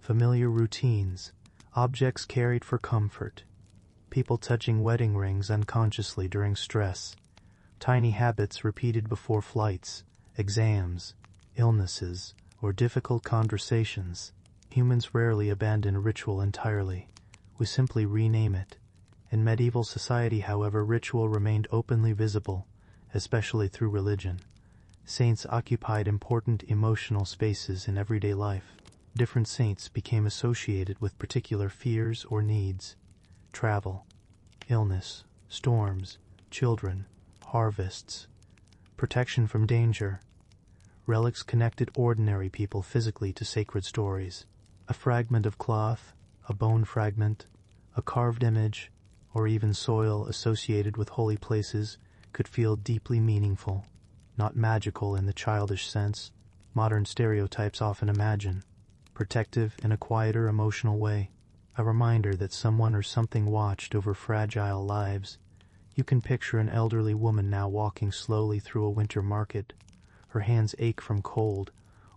Familiar routines. Objects carried for comfort. People touching wedding rings unconsciously during stress. Tiny habits repeated before flights, exams, illnesses, or difficult conversations. Humans rarely abandon a ritual entirely. We simply rename it. In medieval society, however, ritual remained openly visible, especially through religion. Saints occupied important emotional spaces in everyday life. Different saints became associated with particular fears or needs. Travel, illness, storms, children, harvests, protection from danger. Relics connected ordinary people physically to sacred stories. A fragment of cloth, a bone fragment, a carved image, or even soil associated with holy places could feel deeply meaningful, not magical in the childish sense modern stereotypes often imagine, protective in a quieter emotional way, a reminder that someone or something watched over fragile lives. You can picture an elderly woman now walking slowly through a winter market. Her hands ache from cold,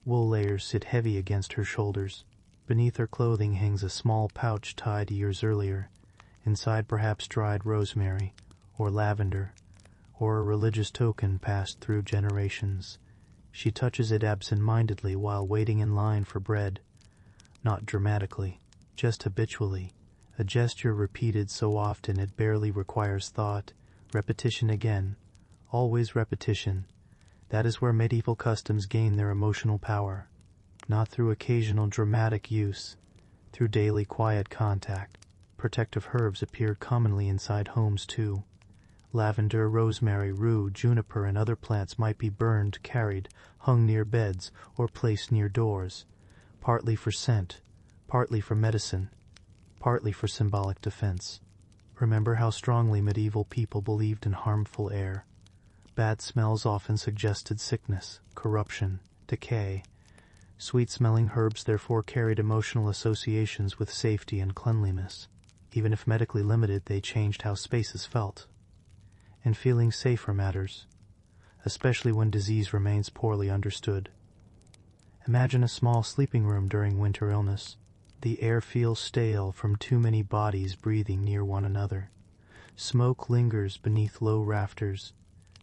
wool layers sit heavy against her shoulders. Beneath her clothing hangs a small pouch tied years earlier, inside perhaps dried rosemary, or lavender, or a religious token passed through generations. She touches it absent-mindedly while waiting in line for bread. Not dramatically, just habitually, a gesture repeated so often it barely requires thought, repetition again, always repetition. That is where medieval customs gain their emotional power, not through occasional dramatic use, through daily quiet contact. Protective herbs appeared commonly inside homes too. Lavender, rosemary, rue, juniper, and other plants might be burned, carried, hung near beds, or placed near doors, partly for scent, partly for medicine, partly for symbolic defense. Remember how strongly medieval people believed in harmful air. Bad smells often suggested sickness, corruption, decay. Sweet-smelling herbs therefore carried emotional associations with safety and cleanliness. Even if medically limited, they changed how spaces felt. And feeling safer matters, especially when disease remains poorly understood. Imagine a small sleeping room during winter illness. The air feels stale from too many bodies breathing near one another. Smoke lingers beneath low rafters.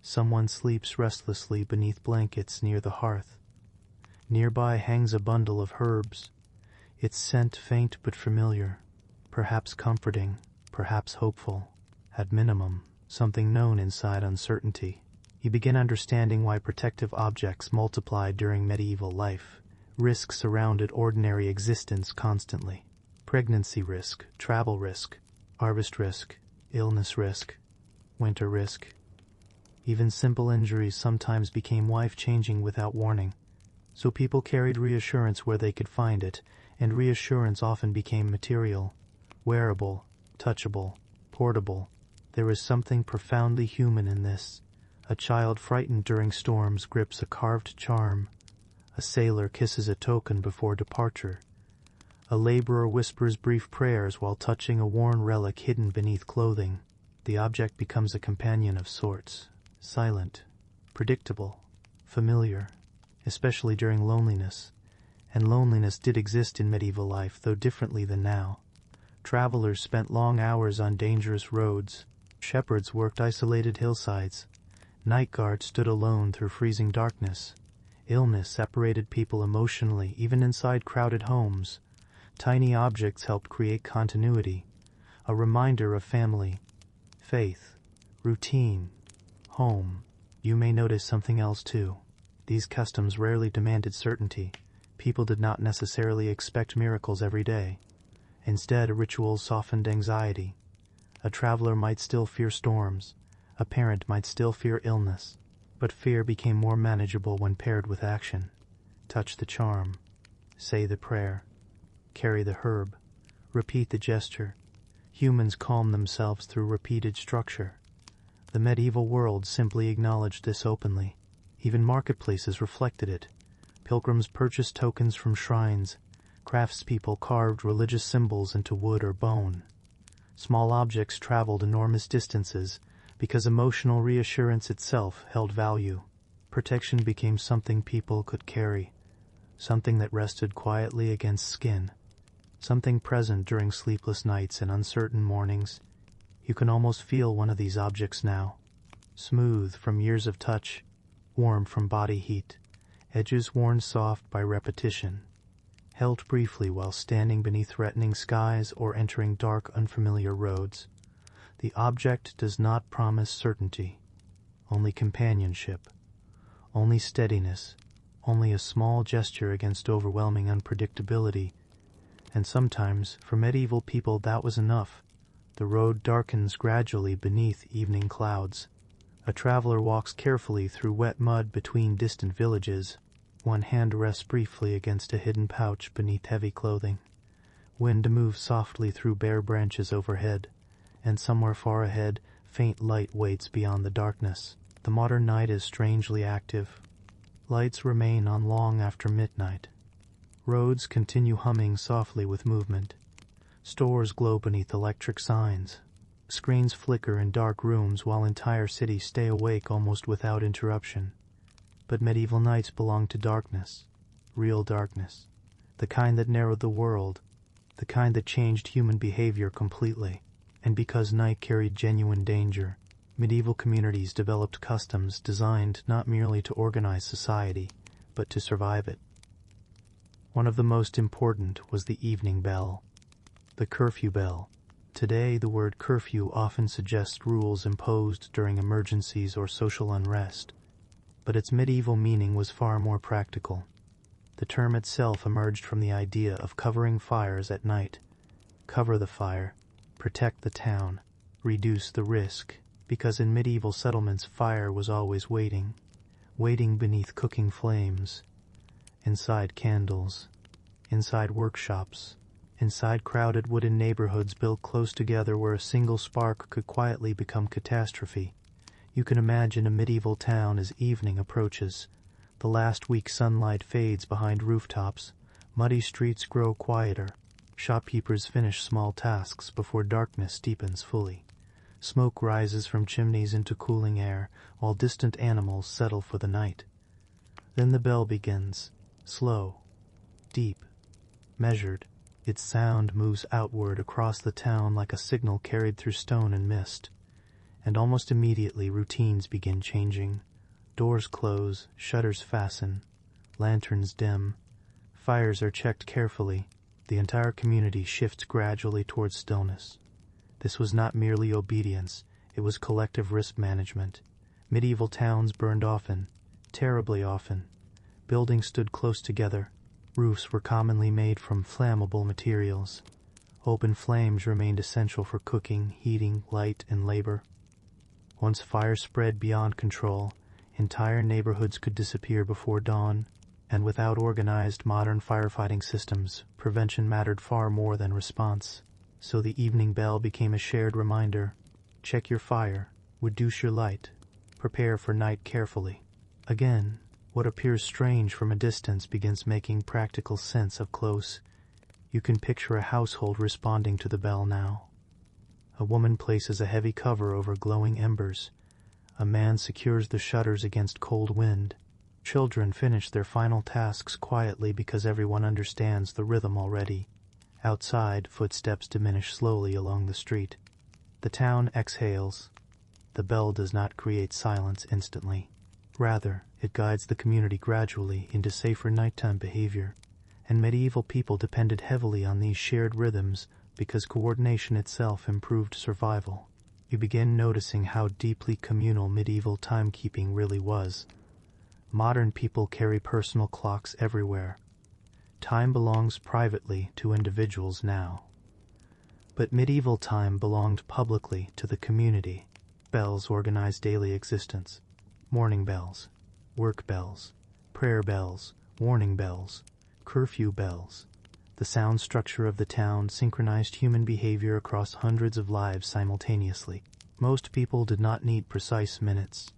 Someone sleeps restlessly beneath blankets near the hearth. Nearby hangs a bundle of herbs, its scent faint but familiar, perhaps comforting, perhaps hopeful. At minimum, something known inside uncertainty. You begin understanding why protective objects multiplied during medieval life. Risk surrounded ordinary existence constantly. Pregnancy risk, travel risk, harvest risk, illness risk, winter risk. Even simple injuries sometimes became life-changing without warning. So people carried reassurance where they could find it, and reassurance often became material, wearable, touchable, portable. There is something profoundly human in this. A child frightened during storms grips a carved charm. A sailor kisses a token before departure. A laborer whispers brief prayers while touching a worn relic hidden beneath clothing. The object becomes a companion of sorts, silent, predictable, familiar, especially during loneliness. And loneliness did exist in medieval life, though differently than now. Travelers spent long hours on dangerous roads. Shepherds worked isolated hillsides. Night guards stood alone through freezing darkness. Illness separated people emotionally, even inside crowded homes. Tiny objects helped create continuity, a reminder of family, faith, routine, home. You may notice something else too. These customs rarely demanded certainty. People did not necessarily expect miracles every day. Instead, rituals softened anxiety. A traveler might still fear storms. A parent might still fear illness. But fear became more manageable when paired with action. Touch the charm. Say the prayer. Carry the herb. Repeat the gesture. Humans calm themselves through repeated structure. The medieval world simply acknowledged this openly. Even marketplaces reflected it. Pilgrims purchased tokens from shrines. Craftspeople carved religious symbols into wood or bone. Small objects traveled enormous distances because emotional reassurance itself held value. Protection became something people could carry, something that rested quietly against skin, something present during sleepless nights and uncertain mornings. You can almost feel one of these objects now, smooth from years of touch, warm from body heat, edges worn soft by repetition, held briefly while standing beneath threatening skies or entering dark, unfamiliar roads. The object does not promise certainty, only companionship, only steadiness, only a small gesture against overwhelming unpredictability. And sometimes, for medieval people, that was enough. The road darkens gradually beneath evening clouds. A traveler walks carefully through wet mud between distant villages. One hand rests briefly against a hidden pouch beneath heavy clothing. Wind moves softly through bare branches overhead, and somewhere far ahead, faint light waits beyond the darkness. The modern night is strangely active. Lights remain on long after midnight. Roads continue humming softly with movement. Stores glow beneath electric signs. Screens flicker in dark rooms while entire cities stay awake almost without interruption. But medieval nights belong to darkness, real darkness, the kind that narrowed the world, the kind that changed human behavior completely. And because night carried genuine danger, medieval communities developed customs designed not merely to organize society, but to survive it. One of the most important was the evening bell, the curfew bell. Today, the word curfew often suggests rules imposed during emergencies or social unrest, but its medieval meaning was far more practical. The term itself emerged from the idea of covering fires at night. Cover the fire, protect the town, reduce the risk, because in medieval settlements fire was always waiting beneath cooking flames, inside candles, inside workshops, inside crowded wooden neighborhoods built close together where a single spark could quietly become catastrophe. You can imagine a medieval town as evening approaches. The last week sunlight fades behind rooftops, muddy streets grow quieter, shopkeepers finish small tasks before darkness deepens fully. Smoke rises from chimneys into cooling air, while distant animals settle for the night. Then the bell begins, Slow, deep, measured, its sound moves outward across the town like a signal carried through stone and mist, and almost immediately routines begin changing. Doors close, shutters fasten, lanterns dim, fires are checked carefully. The entire community shifts gradually towards stillness. This was not merely obedience, it was collective risk management. Medieval towns burned often, terribly often. Buildings stood close together. Roofs were commonly made from flammable materials. Open flames remained essential for cooking, heating, light, and labor. Once fire spread beyond control, entire neighborhoods could disappear before dawn, and without organized modern firefighting systems, prevention mattered far more than response. So the evening bell became a shared reminder. Check your fire, reduce your light, prepare for night carefully. Again, what appears strange from a distance begins making practical sense up close. You can picture a household responding to the bell now. A woman places a heavy cover over glowing embers. A man secures the shutters against cold wind. Children finish their final tasks quietly because everyone understands the rhythm already. Outside, footsteps diminish slowly along the street. The town exhales. The bell does not create silence instantly. Rather, it guides the community gradually into safer nighttime behavior. And medieval people depended heavily on these shared rhythms because coordination itself improved survival. You begin noticing how deeply communal medieval timekeeping really was. Modern people carry personal clocks everywhere. Time belongs privately to individuals now. But medieval time belonged publicly to the community. Bells organized daily existence. Morning bells, work bells, prayer bells, warning bells, curfew bells. The sound structure of the town synchronized human behavior across hundreds of lives simultaneously. Most people did not need precise minutes.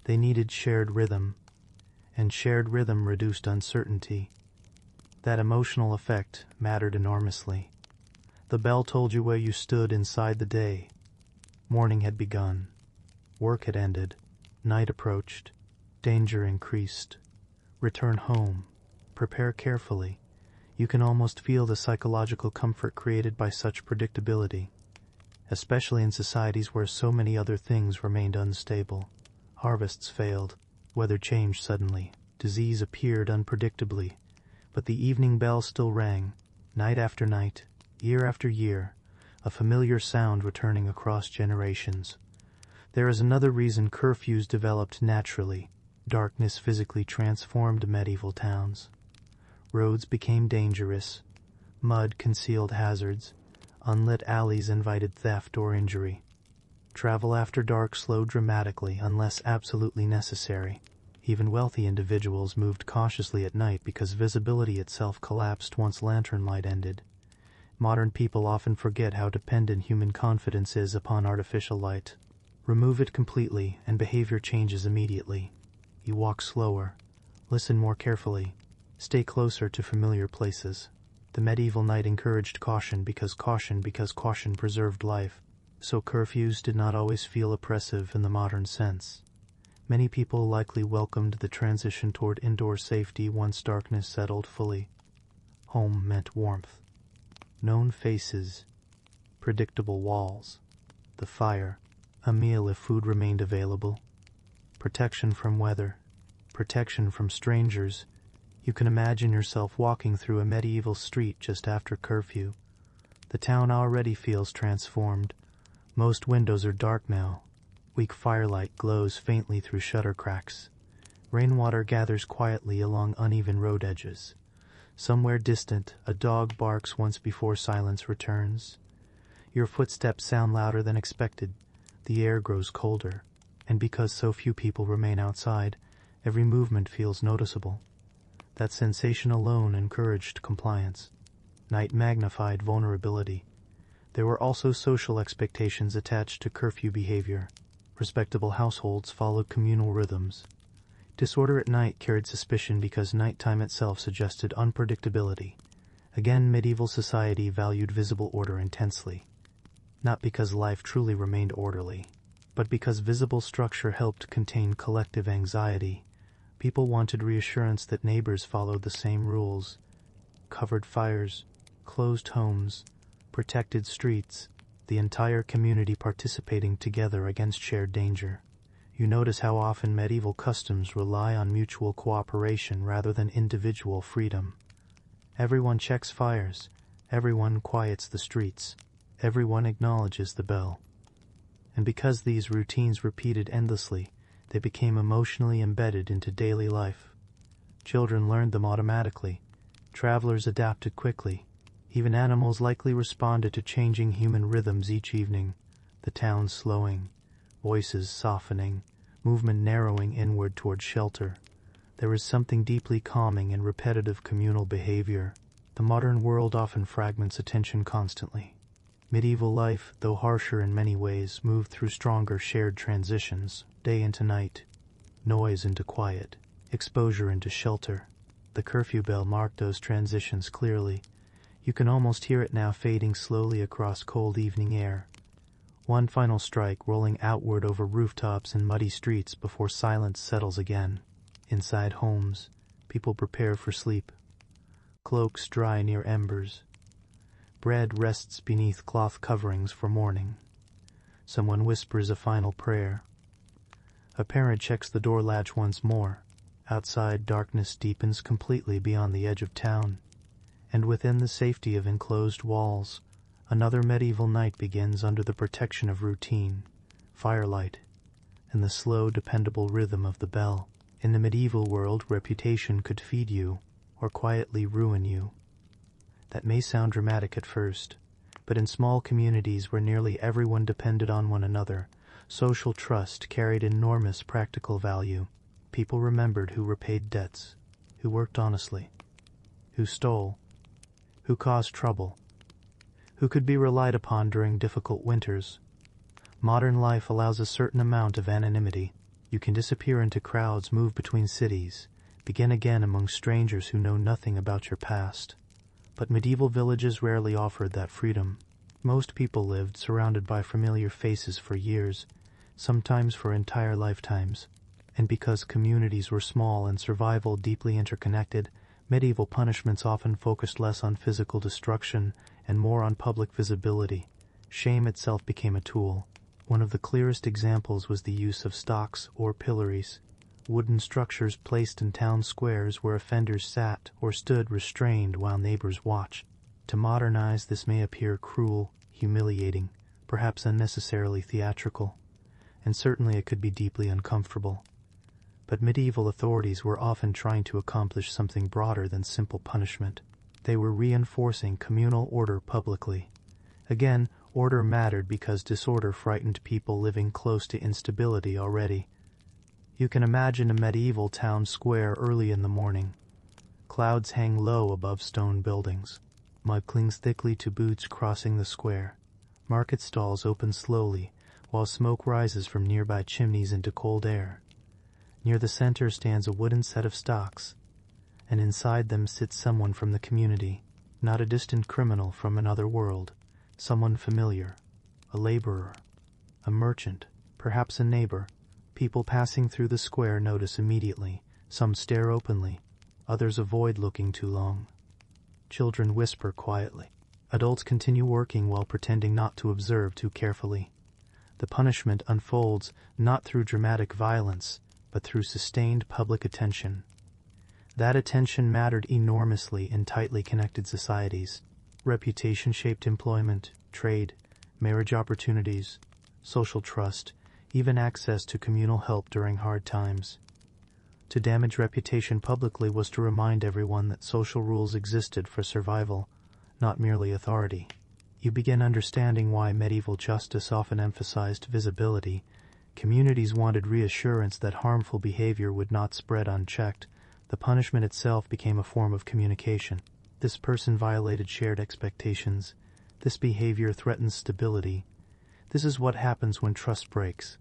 They needed shared rhythm, and shared rhythm reduced uncertainty. That emotional effect mattered enormously. The bell told you where you stood inside the day. Morning had begun. Work had ended. Night approached. Danger increased. Return home. Prepare carefully. You can almost feel the psychological comfort created by such predictability, especially in societies where so many other things remained unstable. Harvests failed. Weather changed suddenly. Disease appeared unpredictably. But the evening bell still rang, night after night, year after year, a familiar sound returning across generations. There is another reason curfews developed naturally. Darkness physically transformed medieval towns. Roads became dangerous. Mud concealed hazards. Unlit alleys invited theft or injury. Travel after dark slowed dramatically unless absolutely necessary. Even wealthy individuals moved cautiously at night because visibility itself collapsed once lantern light ended. Modern people often forget how dependent human confidence is upon artificial light. Remove it completely and behavior changes immediately. You walk slower, listen more carefully, stay closer to familiar places. The medieval night encouraged caution because caution preserved life. So curfews did not always feel oppressive in the modern sense. Many people likely welcomed the transition toward indoor safety once darkness settled fully. Home meant warmth. Known faces. Predictable walls. The fire. A meal if food remained available. Protection from weather. Protection from strangers. You can imagine yourself walking through a medieval street just after curfew. The town already feels transformed. Most windows are dark now. Weak firelight glows faintly through shutter cracks. Rainwater gathers quietly along uneven road edges. Somewhere distant, a dog barks once before silence returns. Your footsteps sound louder than expected. The air grows colder. And because so few people remain outside, every movement feels noticeable. That sensation alone encouraged compliance. Night magnified vulnerability. There were also social expectations attached to curfew behavior. Respectable households followed communal rhythms. Disorder at night carried suspicion because nighttime itself suggested unpredictability. Again, medieval society valued visible order intensely. Not because life truly remained orderly, but because visible structure helped contain collective anxiety. People wanted reassurance that neighbors followed the same rules. Covered fires, closed homes, protected streets, the entire community participating together against shared danger. You notice how often medieval customs rely on mutual cooperation rather than individual freedom. Everyone checks fires, everyone quiets the streets, everyone acknowledges the bell. And because these routines repeated endlessly, they became emotionally embedded into daily life. Children learned them automatically. Travelers adapted quickly. Even animals likely responded to changing human rhythms each evening, the town slowing, voices softening, movement narrowing inward toward shelter. There is something deeply calming in repetitive communal behavior. The modern world often fragments attention constantly. Medieval life, though harsher in many ways, moved through stronger shared transitions, day into night, noise into quiet, exposure into shelter. The curfew bell marked those transitions clearly. You can almost hear it now fading slowly across cold evening air. One final strike rolling outward over rooftops and muddy streets before silence settles again. Inside homes, people prepare for sleep. Cloaks dry near embers. Bread rests beneath cloth coverings for morning. Someone whispers a final prayer. A parent checks the door latch once more. Outside, darkness deepens completely beyond the edge of town. And within the safety of enclosed walls, another medieval night begins under the protection of routine, firelight, and the slow, dependable rhythm of the bell. In the medieval world, reputation could feed you or quietly ruin you. That may sound dramatic at first, but in small communities where nearly everyone depended on one another, social trust carried enormous practical value. People remembered who repaid debts, who worked honestly, who stole, who caused trouble, who could be relied upon during difficult winters. Modern life allows a certain amount of anonymity. You can disappear into crowds, move between cities, begin again among strangers who know nothing about your past. But medieval villages rarely offered that freedom. Most people lived surrounded by familiar faces for years, sometimes for entire lifetimes. And because communities were small and survival deeply interconnected, medieval punishments often focused less on physical destruction and more on public visibility. Shame itself became a tool. One of the clearest examples was the use of stocks or pillories, wooden structures placed in town squares where offenders sat or stood restrained while neighbors watched. To modernize, this may appear cruel, humiliating, perhaps unnecessarily theatrical, and certainly it could be deeply uncomfortable. But medieval authorities were often trying to accomplish something broader than simple punishment. They were reinforcing communal order publicly. Again, order mattered because disorder frightened people living close to instability already. You can imagine a medieval town square early in the morning. Clouds hang low above stone buildings. Mud clings thickly to boots crossing the square. Market stalls open slowly, while smoke rises from nearby chimneys into cold air. Near the center stands a wooden set of stocks, and inside them sits someone from the community, not a distant criminal from another world, someone familiar, a laborer, a merchant, perhaps a neighbor. People passing through the square notice immediately. Some stare openly, others avoid looking too long. Children whisper quietly. Adults continue working while pretending not to observe too carefully. The punishment unfolds not through dramatic violence, but through sustained public attention. That attention mattered enormously in tightly connected societies. Reputation shaped employment, trade, marriage opportunities, social trust, even access to communal help during hard times. To damage reputation publicly was to remind everyone that social rules existed for survival, not merely authority. You begin understanding why medieval justice often emphasized visibility. Communities wanted reassurance that harmful behavior would not spread unchecked. The punishment itself became a form of communication. This person violated shared expectations. This behavior threatens stability. This is what happens when trust breaks.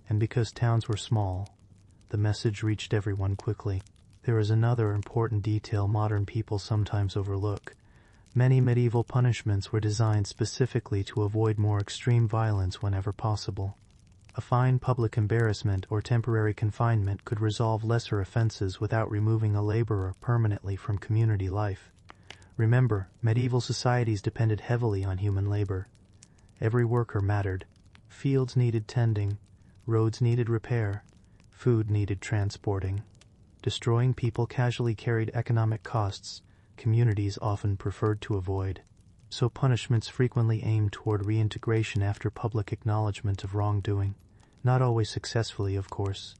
And because towns were small, the message reached everyone quickly. There is another important detail modern people sometimes overlook. Many medieval punishments were designed specifically to avoid more extreme violence whenever possible. A fine, public embarrassment, or temporary confinement could resolve lesser offenses without removing a laborer permanently from community life. Remember, medieval societies depended heavily on human labor. Every worker mattered. Fields needed tending, roads needed repair, food needed transporting. Destroying people casually carried economic costs communities often preferred to avoid. So punishments frequently aimed toward reintegration after public acknowledgement of wrongdoing. Not always successfully, of course,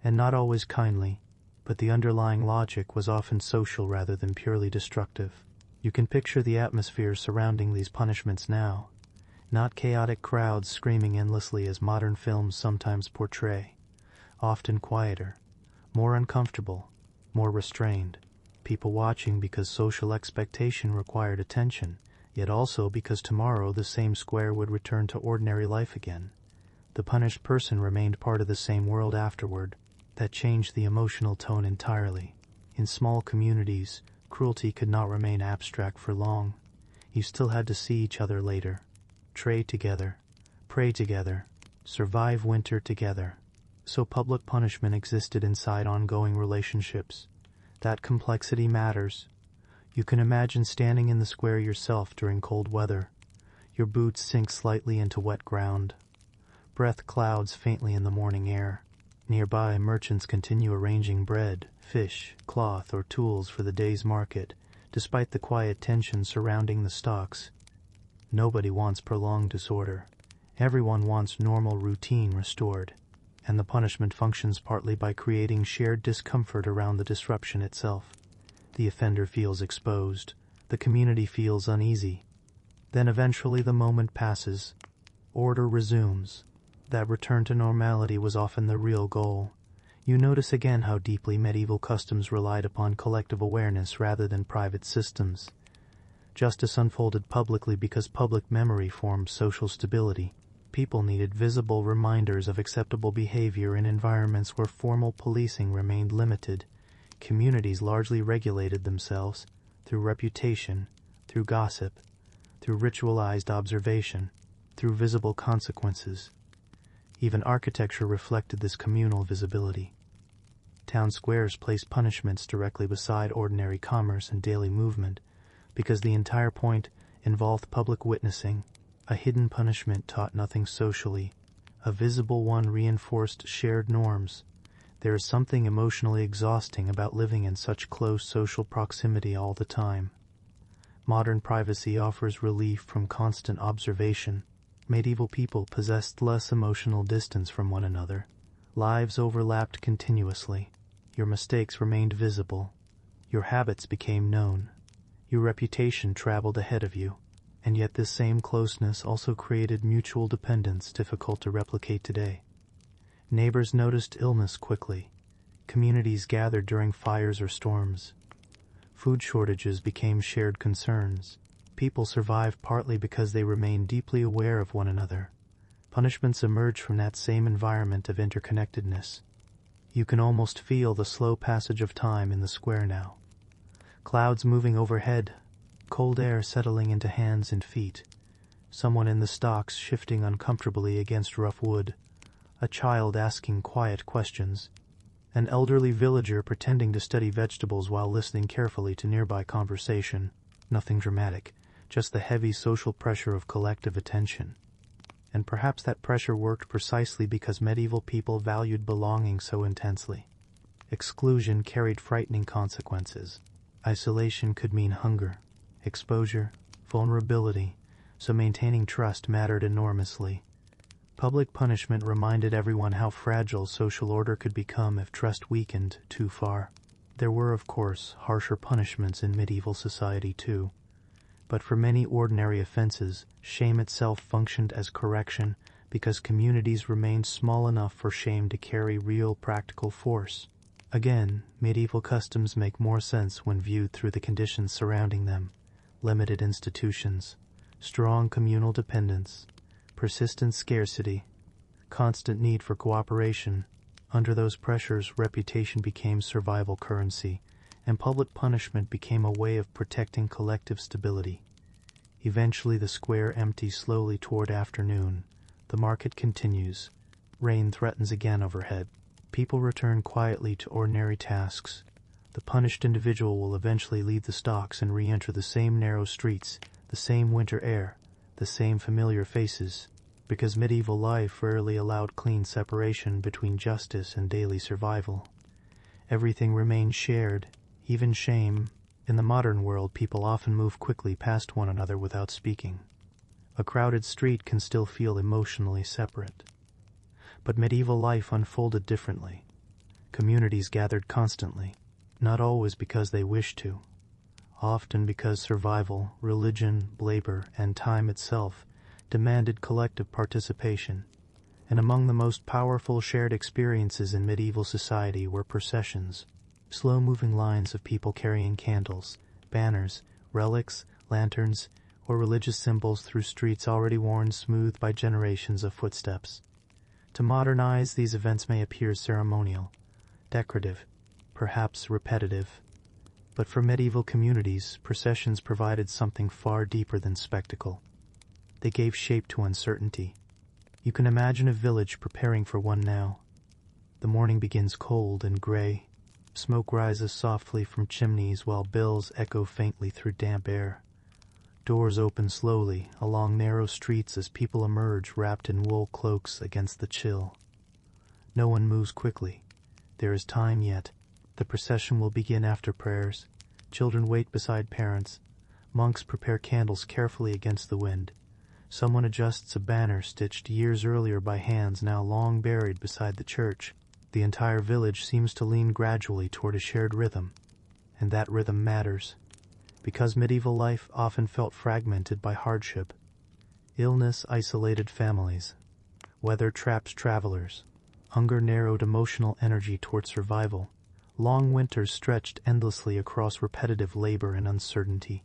and not always kindly, but the underlying logic was often social rather than purely destructive. You can picture the atmosphere surrounding these punishments now. Not chaotic crowds screaming endlessly as modern films sometimes portray. Often quieter, more uncomfortable, more restrained. People watching because social expectation required attention, yet also because tomorrow the same square would return to ordinary life again. The punished person remained part of the same world afterward. That changed the emotional tone entirely. In small communities, cruelty could not remain abstract for long. You still had to see each other later. Trade together, pray together, survive winter together. So public punishment existed inside ongoing relationships. That complexity matters. You can imagine standing in the square yourself during cold weather. Your boots sink slightly into wet ground. Breath clouds faintly in the morning air. Nearby, merchants continue arranging bread, fish, cloth, or tools for the day's market, despite the quiet tension surrounding the stocks. Nobody wants prolonged disorder. Everyone wants normal routine restored. And the punishment functions partly by creating shared discomfort around the disruption itself. The offender feels exposed. The community feels uneasy. Then eventually the moment passes. Order resumes. That return to normality was often the real goal. You notice again how deeply medieval customs relied upon collective awareness rather than private systems. Justice unfolded publicly because public memory formed social stability. People needed visible reminders of acceptable behavior in environments where formal policing remained limited. Communities largely regulated themselves through reputation, through gossip, through ritualized observation, through visible consequences. Even architecture reflected this communal visibility. Town squares placed punishments directly beside ordinary commerce and daily movement, because the entire point involved public witnessing. A hidden punishment taught nothing socially. A visible one reinforced shared norms. There is something emotionally exhausting about living in such close social proximity all the time. Modern privacy offers relief from constant observation. Medieval people possessed less emotional distance from one another. Lives overlapped continuously. Your mistakes remained visible. Your habits became known. Your reputation traveled ahead of you. And yet this same closeness also created mutual dependence difficult to replicate today. Neighbors noticed illness quickly. Communities gathered during fires or storms. Food shortages became shared concerns. People survived partly because they remained deeply aware of one another. Punishments emerged from that same environment of interconnectedness. You can almost feel the slow passage of time in the square now. Clouds moving overhead, cold air settling into hands and feet. Someone in the stocks shifting uncomfortably against rough wood. A child asking quiet questions. An elderly villager pretending to study vegetables while listening carefully to nearby conversation. Nothing dramatic, just the heavy social pressure of collective attention. And perhaps that pressure worked precisely because medieval people valued belonging so intensely. Exclusion carried frightening consequences. Isolation could mean hunger, exposure, vulnerability, so maintaining trust mattered enormously. Public punishment reminded everyone how fragile social order could become if trust weakened too far. There were, of course, harsher punishments in medieval society too. But for many ordinary offenses, shame itself functioned as correction because communities remained small enough for shame to carry real practical force. Again, medieval customs make more sense when viewed through the conditions surrounding them. Limited institutions, strong communal dependence, persistent scarcity, constant need for cooperation. Under those pressures, reputation became survival currency, and public punishment became a way of protecting collective stability. Eventually the square empties slowly toward afternoon. The market continues. Rain threatens again overhead. People return quietly to ordinary tasks. The punished individual will eventually leave the stocks and re-enter the same narrow streets, the same winter air, the same familiar faces, because medieval life rarely allowed clean separation between justice and daily survival. Everything remained shared, even shame. In the modern world, people often move quickly past one another without speaking. A crowded street can still feel emotionally separate. But medieval life unfolded differently. Communities gathered constantly, not always because they wished to, often because survival, religion, labor, and time itself demanded collective participation. And among the most powerful shared experiences in medieval society were processions, slow-moving lines of people carrying candles, banners, relics, lanterns, or religious symbols through streets already worn smooth by generations of footsteps. To modernize, these events may appear ceremonial, decorative, perhaps repetitive. But for medieval communities, processions provided something far deeper than spectacle. They gave shape to uncertainty. You can imagine a village preparing for one now. The morning begins cold and gray. Smoke rises softly from chimneys while bells echo faintly through damp air. Doors open slowly along narrow streets as people emerge wrapped in wool cloaks against the chill. No one moves quickly. There is time yet. The procession will begin after prayers. Children wait beside parents. Monks prepare candles carefully against the wind. Someone adjusts a banner stitched years earlier by hands now long buried beside the church. The entire village seems to lean gradually toward a shared rhythm, and that rhythm matters, because medieval life often felt fragmented by hardship. Illness isolated families. Weather trapped travelers. Hunger narrowed emotional energy toward survival. Long winters stretched endlessly across repetitive labor and uncertainty.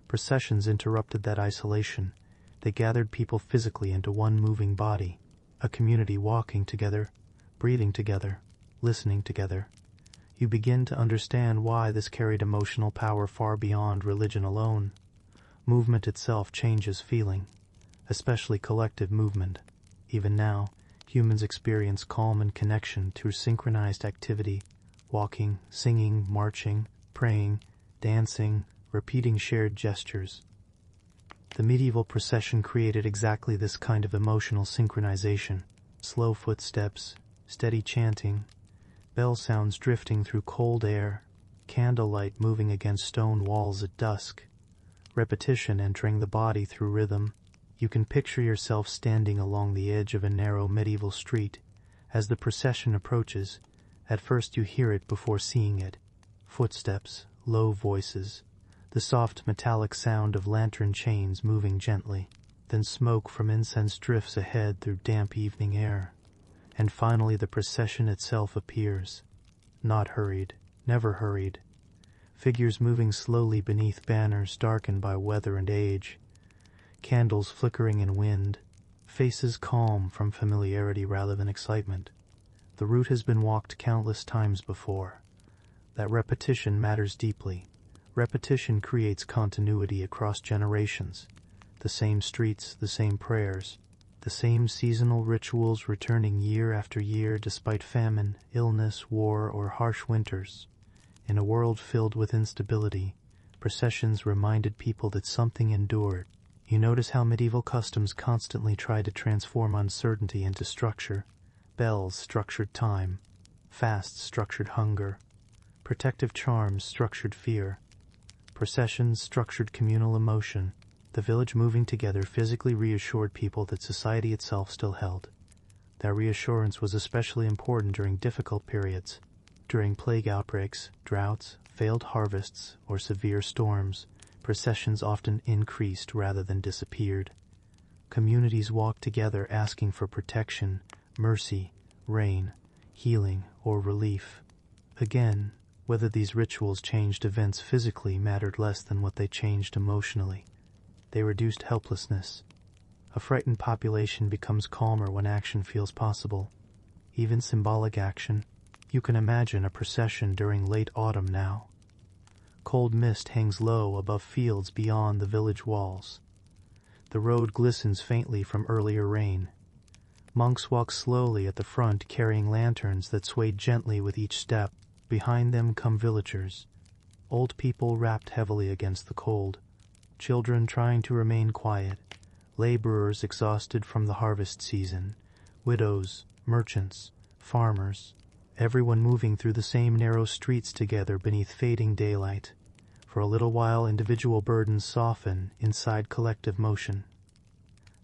Processions interrupted that isolation. They gathered people physically into one moving body, a community walking together, breathing together, listening together. You begin to understand why this carried emotional power far beyond religion alone. Movement itself changes feeling, especially collective movement. Even now, humans experience calm and connection through synchronized activity, walking, singing, marching, praying, dancing, repeating shared gestures. The medieval procession created exactly this kind of emotional synchronization. Slow footsteps, steady chanting, bell sounds drifting through cold air, candlelight moving against stone walls at dusk, repetition entering the body through rhythm. You can picture yourself standing along the edge of a narrow medieval street. As the procession approaches, at first you hear it before seeing it. Footsteps, low voices, the soft metallic sound of lantern chains moving gently. Then smoke from incense drifts ahead through damp evening air. And finally the procession itself appears. Not hurried, never hurried. Figures moving slowly beneath banners darkened by weather and age. Candles flickering in wind. Faces calm from familiarity rather than excitement. The route has been walked countless times before. That repetition matters deeply. Repetition creates continuity across generations. The same streets, the same prayers, the same seasonal rituals returning year after year despite famine, illness, war, or harsh winters. In a world filled with instability, processions reminded people that something endured. You notice how medieval customs constantly tried to transform uncertainty into structure. Bells structured time, fasts structured hunger, protective charms structured fear, processions structured communal emotion. The village moving together physically reassured people that society itself still held. That reassurance was especially important during difficult periods. During plague outbreaks, droughts, failed harvests, or severe storms, processions often increased rather than disappeared. Communities walked together asking for protection, mercy, rain, healing, or relief. Again, whether these rituals changed events physically mattered less than what they changed emotionally. They reduced helplessness. A frightened population becomes calmer when action feels possible. Even symbolic action. You can imagine a procession during late autumn now. Cold mist hangs low above fields beyond the village walls. The road glistens faintly from earlier rain. Monks walk slowly at the front, carrying lanterns that swayed gently with each step. Behind them come villagers, old people wrapped heavily against the cold, children trying to remain quiet, laborers exhausted from the harvest season, widows, merchants, farmers, everyone moving through the same narrow streets together beneath fading daylight. For a little while individual burdens soften inside collective motion.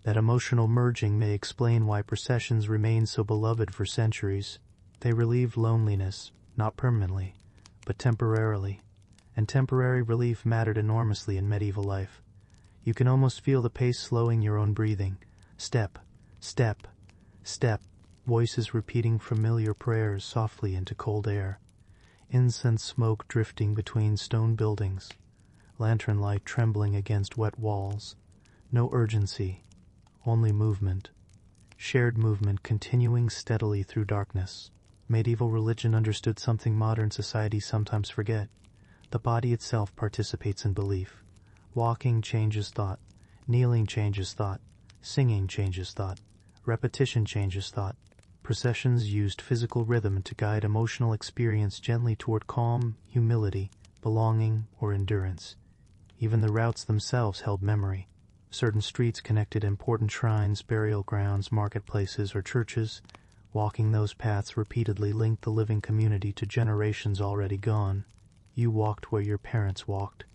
That emotional merging may explain why processions remained so beloved for centuries. They relieved loneliness, not permanently, but temporarily, and temporary relief mattered enormously in medieval life. You can almost feel the pace slowing your own breathing. Step, step, step, voices repeating familiar prayers softly into cold air. Incense smoke drifting between stone buildings, lantern light trembling against wet walls. No urgency, only movement. Shared movement continuing steadily through darkness. Medieval religion understood something modern societies sometimes forget. The body itself participates in belief. Walking changes thought. Kneeling changes thought. Singing changes thought. Repetition changes thought. Processions used physical rhythm to guide emotional experience gently toward calm, humility, belonging, or endurance. Even the routes themselves held memory. Certain streets connected important shrines, burial grounds, marketplaces, or churches. Walking those paths repeatedly linked the living community to generations already gone. You walked where your parents walked,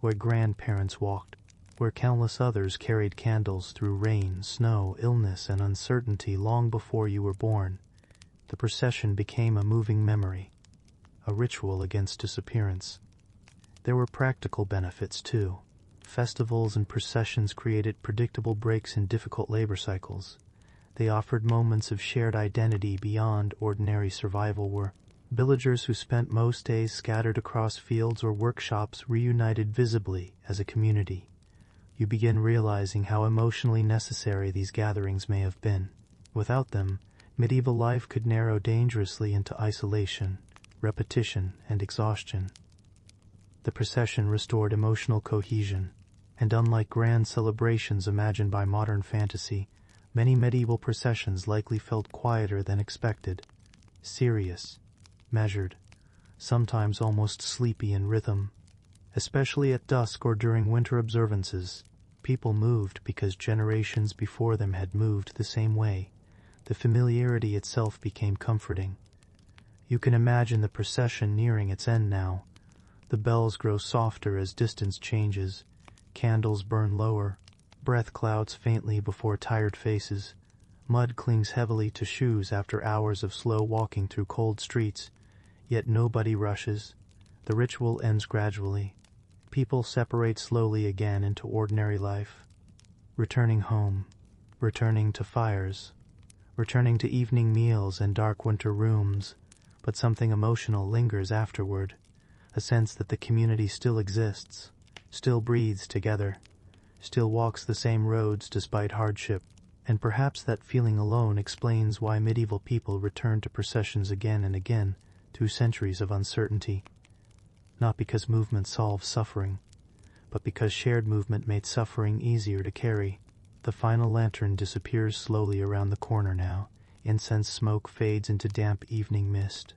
where grandparents walked, where countless others carried candles through rain, snow, illness, and uncertainty long before you were born. The procession became a moving memory, a ritual against disappearance. There were practical benefits, too. Festivals and processions created predictable breaks in difficult labor cycles. They offered moments of shared identity beyond ordinary survival work. Villagers who spent most days scattered across fields or workshops reunited visibly as a community. You begin realizing how emotionally necessary these gatherings may have been. Without them, medieval life could narrow dangerously into isolation, repetition, and exhaustion. The procession restored emotional cohesion, and unlike grand celebrations imagined by modern fantasy, many medieval processions likely felt quieter than expected, serious, measured, sometimes almost sleepy in rhythm. Especially at dusk or during winter observances, people moved because generations before them had moved the same way. The familiarity itself became comforting. You can imagine the procession nearing its end now. The bells grow softer as distance changes, candles burn lower, breath clouds faintly before tired faces, mud clings heavily to shoes after hours of slow walking through cold streets, yet nobody rushes. The ritual ends gradually. People separate slowly again into ordinary life, returning home, returning to fires, returning to evening meals and dark winter rooms, but something emotional lingers afterward, a sense that the community still exists, still breathes together, still walks the same roads despite hardship, and perhaps that feeling alone explains why medieval people returned to processions again and again through centuries of uncertainty. Not because movement solved suffering, but because shared movement made suffering easier to carry. The final lantern disappears slowly around the corner now. Incense smoke fades into damp evening mist,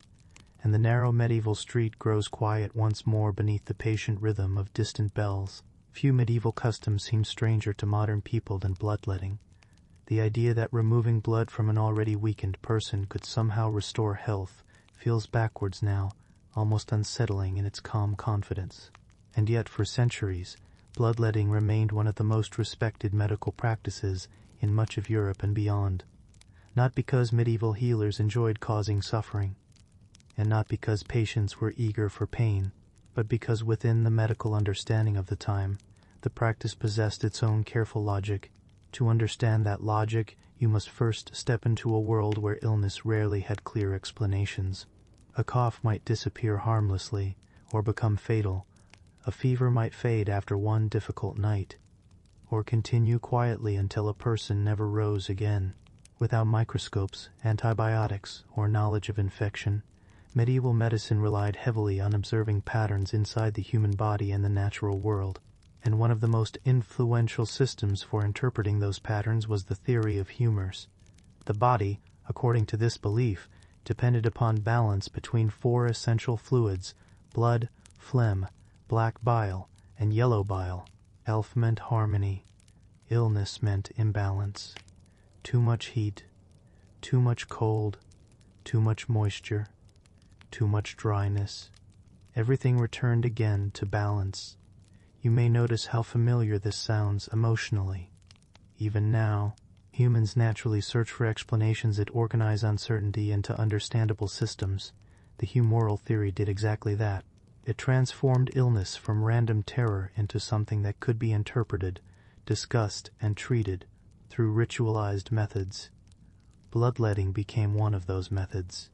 and the narrow medieval street grows quiet once more beneath the patient rhythm of distant bells. Few medieval customs seem stranger to modern people than bloodletting. The idea that removing blood from an already weakened person could somehow restore health feels backwards now, almost unsettling in its calm confidence. And yet for centuries, bloodletting remained one of the most respected medical practices in much of Europe and beyond. Not because medieval healers enjoyed causing suffering, and not because patients were eager for pain, but because within the medical understanding of the time, the practice possessed its own careful logic. To understand that logic, you must first step into a world where illness rarely had clear explanations. A cough might disappear harmlessly, or become fatal. A fever might fade after one difficult night, or continue quietly until a person never rose again. Without microscopes, antibiotics, or knowledge of infection, medieval medicine relied heavily on observing patterns inside the human body and the natural world, and one of the most influential systems for interpreting those patterns was the theory of humors. The body, according to this belief, depended upon balance between four essential fluids: blood, phlegm, black bile, and yellow bile. Health meant harmony. Illness meant imbalance. Too much heat, too much cold, too much moisture, too much dryness. Everything returned again to balance. You may notice how familiar this sounds emotionally. Even now, humans naturally search for explanations that organize uncertainty into understandable systems. The humoral theory did exactly that. It transformed illness from random terror into something that could be interpreted, discussed, and treated through ritualized methods. Bloodletting became one of those methods.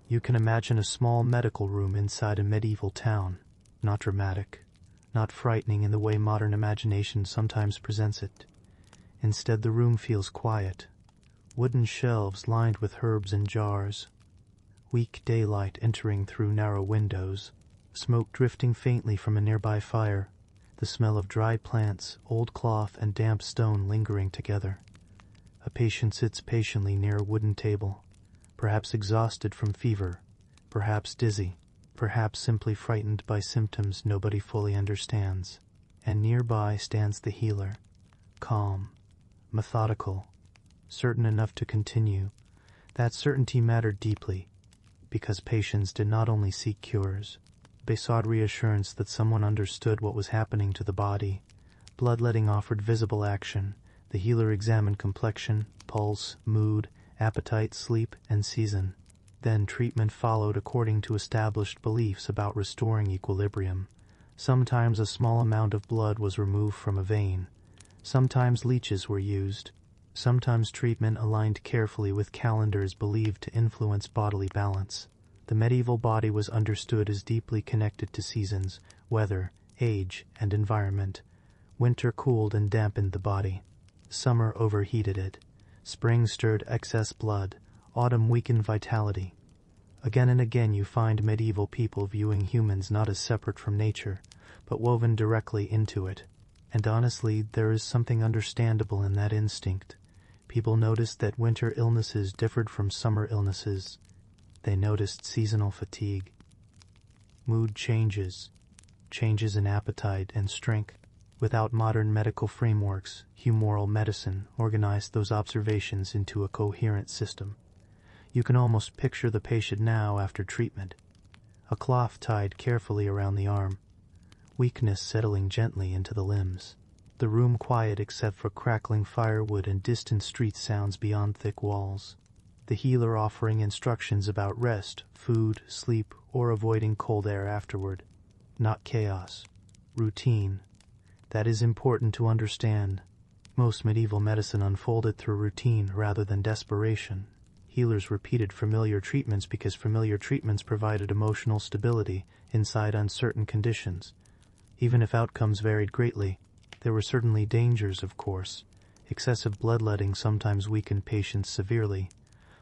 You can imagine a small medical room inside a medieval town. Not dramatic, not frightening in the way modern imagination sometimes presents it. Instead, the room feels quiet. Wooden shelves lined with herbs and jars. Weak daylight entering through narrow windows. Smoke drifting faintly from a nearby fire. The smell of dry plants, old cloth, and damp stone lingering together. A patient sits patiently near a wooden table, perhaps exhausted from fever, perhaps dizzy, perhaps simply frightened by symptoms nobody fully understands. And nearby stands the healer, calm, methodical, certain enough to continue. That certainty mattered deeply, because patients did not only seek cures, they sought reassurance that someone understood what was happening to the body. Bloodletting offered visible action. The healer examined complexion, pulse, mood, appetite, sleep, and season. Then treatment followed according to established beliefs about restoring equilibrium. Sometimes a small amount of blood was removed from a vein. Sometimes leeches were used. Sometimes treatment aligned carefully with calendars believed to influence bodily balance. The medieval body was understood as deeply connected to seasons, weather, age, and environment. Winter cooled and dampened the body. Summer overheated it. Spring stirred excess blood. Autumn weakened vitality. Again and again you find medieval people viewing humans not as separate from nature, but woven directly into it. And honestly, there is something understandable in that instinct. People noticed that winter illnesses differed from summer illnesses. They noticed seasonal fatigue, mood changes, changes in appetite and strength. Without modern medical frameworks, humoral medicine organized those observations into a coherent system. You can almost picture the patient now after treatment. A cloth tied carefully around the arm, weakness settling gently into the limbs. The room quiet except for crackling firewood and distant street sounds beyond thick walls. The healer offering instructions about rest, food, sleep, or avoiding cold air afterward. Not chaos. Routine. That is important to understand. Most medieval medicine unfolded through routine rather than desperation. Healers repeated familiar treatments because familiar treatments provided emotional stability inside uncertain conditions. Even if outcomes varied greatly, there were certainly dangers, of course. Excessive bloodletting sometimes weakened patients severely,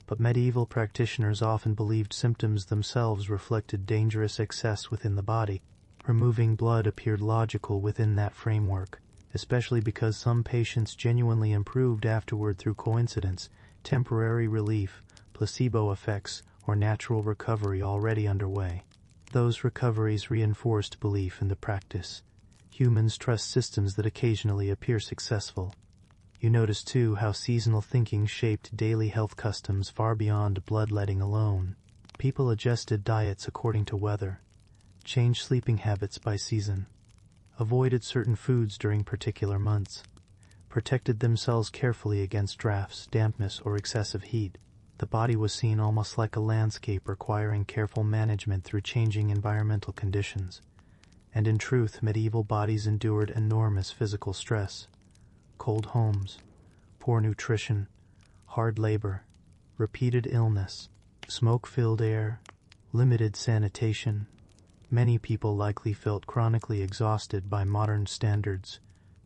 but medieval practitioners often believed symptoms themselves reflected dangerous excess within the body. Removing blood appeared logical within that framework, especially because some patients genuinely improved afterward through coincidence, temporary relief, placebo effects, or natural recovery already underway. Those recoveries reinforced belief in the practice. Humans trust systems that occasionally appear successful. You notice, too, how seasonal thinking shaped daily health customs far beyond bloodletting alone. People adjusted diets according to weather, changed sleeping habits by season, avoided certain foods during particular months, protected themselves carefully against drafts, dampness, or excessive heat. The body was seen almost like a landscape requiring careful management through changing environmental conditions. And in truth, medieval bodies endured enormous physical stress. Cold homes, poor nutrition, hard labor, repeated illness, smoke-filled air, limited sanitation. Many people likely felt chronically exhausted by modern standards,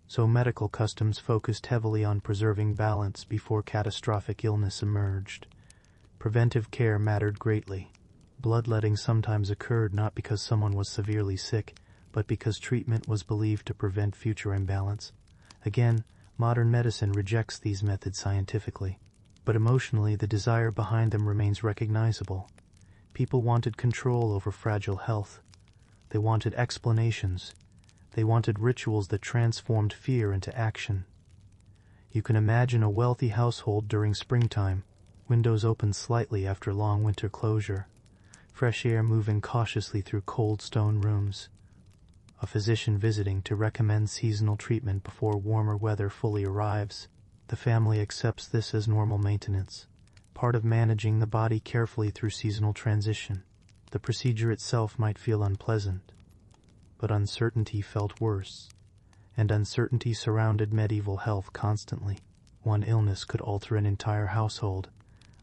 so medical customs focused heavily on preserving balance before catastrophic illness emerged. Preventive care mattered greatly. Bloodletting sometimes occurred not because someone was severely sick, but because treatment was believed to prevent future imbalance. Again, modern medicine rejects these methods scientifically. but emotionally the desire behind them remains recognizable. People wanted control over fragile health. They wanted explanations. They wanted rituals that transformed fear into action. You can imagine a wealthy household during springtime, windows open slightly after long winter closure, fresh air moving cautiously through cold stone rooms, a physician visiting to recommend seasonal treatment before warmer weather fully arrives. The family accepts this as normal maintenance, part of managing the body carefully through seasonal transition. The procedure itself might feel unpleasant, but uncertainty felt worse, and uncertainty surrounded medieval health constantly. One illness could alter an entire household.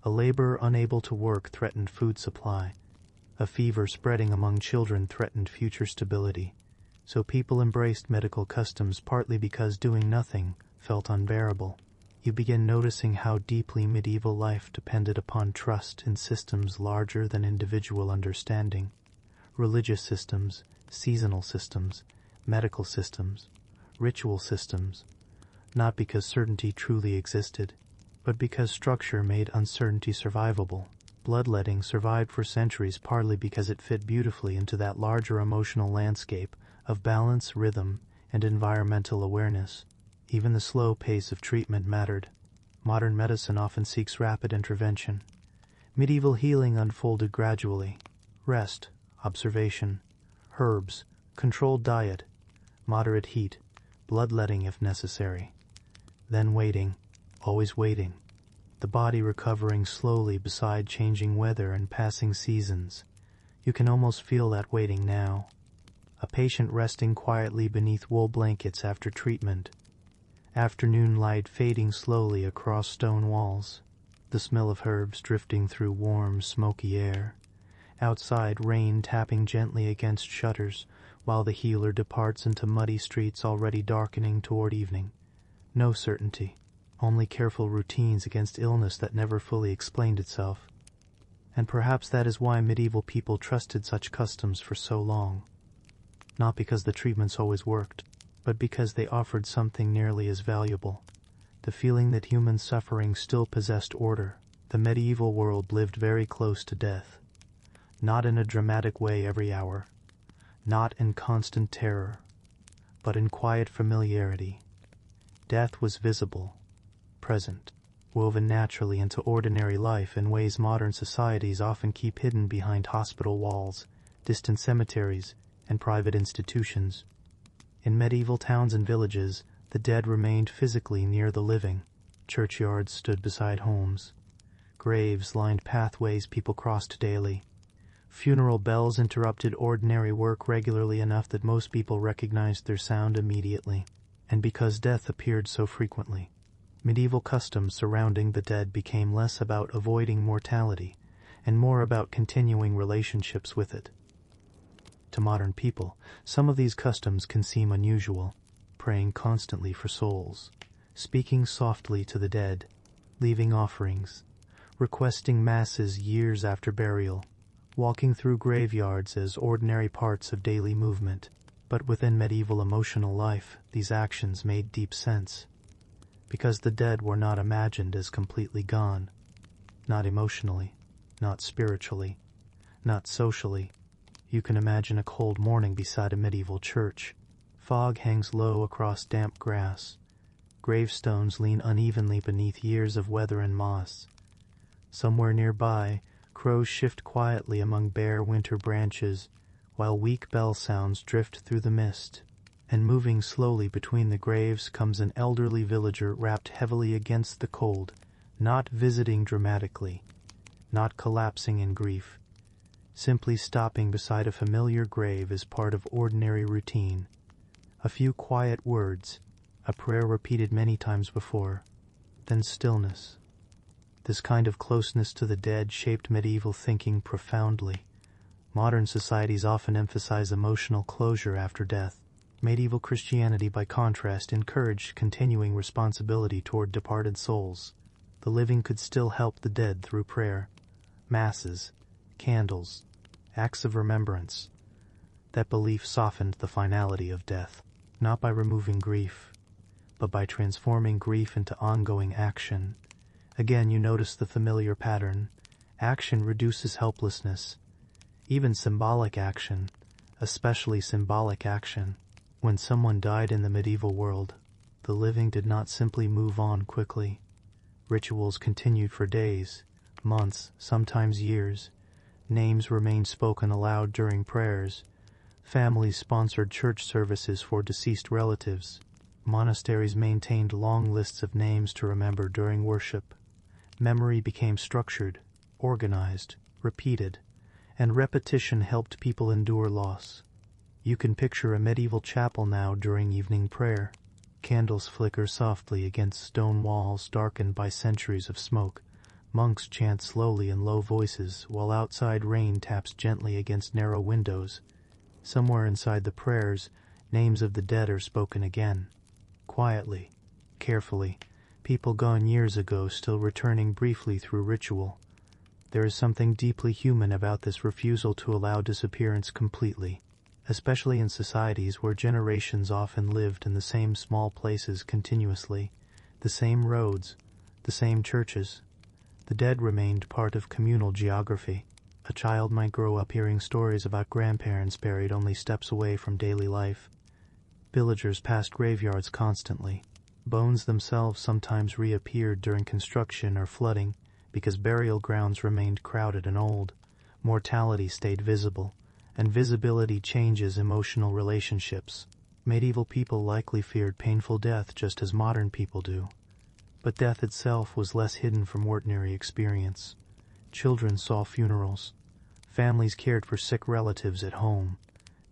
A laborer unable to work threatened food supply. A fever spreading among children threatened future stability. So people embraced medical customs partly because doing nothing felt unbearable. You begin noticing how deeply medieval life depended upon trust in systems larger than individual understanding. Religious systems, seasonal systems, medical systems, ritual systems, not because certainty truly existed, but because structure made uncertainty survivable. Bloodletting survived for centuries partly because it fit beautifully into that larger emotional landscape of balance, rhythm, and environmental awareness. Even the slow pace of treatment mattered. Modern medicine often seeks rapid intervention. Medieval healing unfolded gradually. Rest, observation, herbs, controlled diet, moderate heat, bloodletting if necessary. Then waiting, always waiting. The body recovering slowly beside changing weather and passing seasons. You can almost feel that waiting now. A patient resting quietly beneath wool blankets after treatment. Afternoon light fading slowly across stone walls. The smell of herbs drifting through warm, smoky air. Outside, rain tapping gently against shutters, while the healer departs into muddy streets already darkening toward evening. No certainty, only careful routines against illness that never fully explained itself. And perhaps that is why medieval people trusted such customs for so long. Not because the treatments always worked, but because they offered something nearly as valuable, the feeling that human suffering still possessed order. The medieval world lived very close to death, not in a dramatic way every hour, not in constant terror, but in quiet familiarity. Death was visible, present, woven naturally into ordinary life in ways modern societies often keep hidden behind hospital walls, distant cemeteries, and private institutions. In medieval towns and villages, the dead remained physically near the living. Churchyards stood beside homes. Graves lined pathways people crossed daily. Funeral bells interrupted ordinary work regularly enough that most people recognized their sound immediately. And because death appeared so frequently, medieval customs surrounding the dead became less about avoiding mortality and more about continuing relationships with it. To modern people, some of these customs can seem unusual, praying constantly for souls, speaking softly to the dead, leaving offerings, requesting masses years after burial, walking through graveyards as ordinary parts of daily movement. But within medieval emotional life, these actions made deep sense, because the dead were not imagined as completely gone, not emotionally, not spiritually, not socially. You can imagine a cold morning beside a medieval church. Fog hangs low across damp grass. Gravestones lean unevenly beneath years of weather and moss. Somewhere nearby, crows shift quietly among bare winter branches, while weak bell sounds drift through the mist. And moving slowly between the graves comes an elderly villager wrapped heavily against the cold, not visiting dramatically, not collapsing in grief. Simply stopping beside a familiar grave is part of ordinary routine. A few quiet words, a prayer repeated many times before, then stillness. This kind of closeness to the dead shaped medieval thinking profoundly. Modern societies often emphasize emotional closure after death. Medieval Christianity, by contrast, encouraged continuing responsibility toward departed souls. The living could still help the dead through prayer, masses, candles, acts of remembrance. That belief softened the finality of death, not by removing grief, but by transforming grief into ongoing action, Again you notice the familiar pattern. Action reduces helplessness. Even symbolic action, especially symbolic action. When someone died in the medieval world, the living did not simply move on quickly. Rituals continued for days, months, sometimes years. Names remained spoken aloud during prayers. Families sponsored church services for deceased relatives. Monasteries maintained long lists of names to remember during worship. Memory became structured, organized, repeated, and repetition helped people endure loss. You can picture a medieval chapel now during evening prayer. Candles flicker softly against stone walls darkened by centuries of smoke. Monks chant slowly in low voices, while outside rain taps gently against narrow windows. Somewhere inside the prayers, names of the dead are spoken again. Quietly, carefully, people gone years ago still returning briefly through ritual. There is something deeply human about this refusal to allow disappearance completely, especially in societies where generations often lived in the same small places continuously, the same roads, the same churches. The dead remained part of communal geography. A child might grow up hearing stories about grandparents buried only steps away from daily life. Villagers passed graveyards constantly. Bones themselves sometimes reappeared during construction or flooding because burial grounds remained crowded and old. Mortality stayed visible, and visibility changes emotional relationships. Medieval people likely feared painful death just as modern people do. But death itself was less hidden from ordinary experience. Children saw funerals. Families cared for sick relatives at home.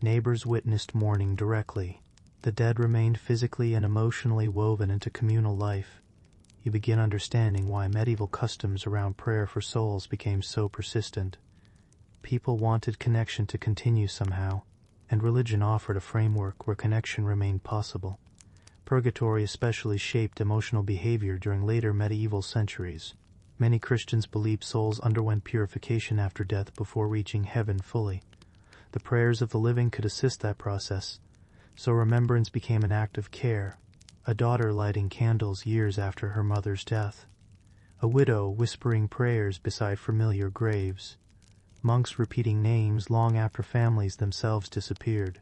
Neighbors witnessed mourning directly. The dead remained physically and emotionally woven into communal life. You begin understanding why medieval customs around prayer for souls became so persistent. People wanted connection to continue somehow, and religion offered a framework where connection remained possible. Purgatory especially shaped emotional behavior during later medieval centuries. Many Christians believed souls underwent purification after death before reaching heaven fully. The prayers of the living could assist that process, so remembrance became an act of care. A daughter lighting candles years after her mother's death. A widow whispering prayers beside familiar graves. Monks repeating names long after families themselves disappeared.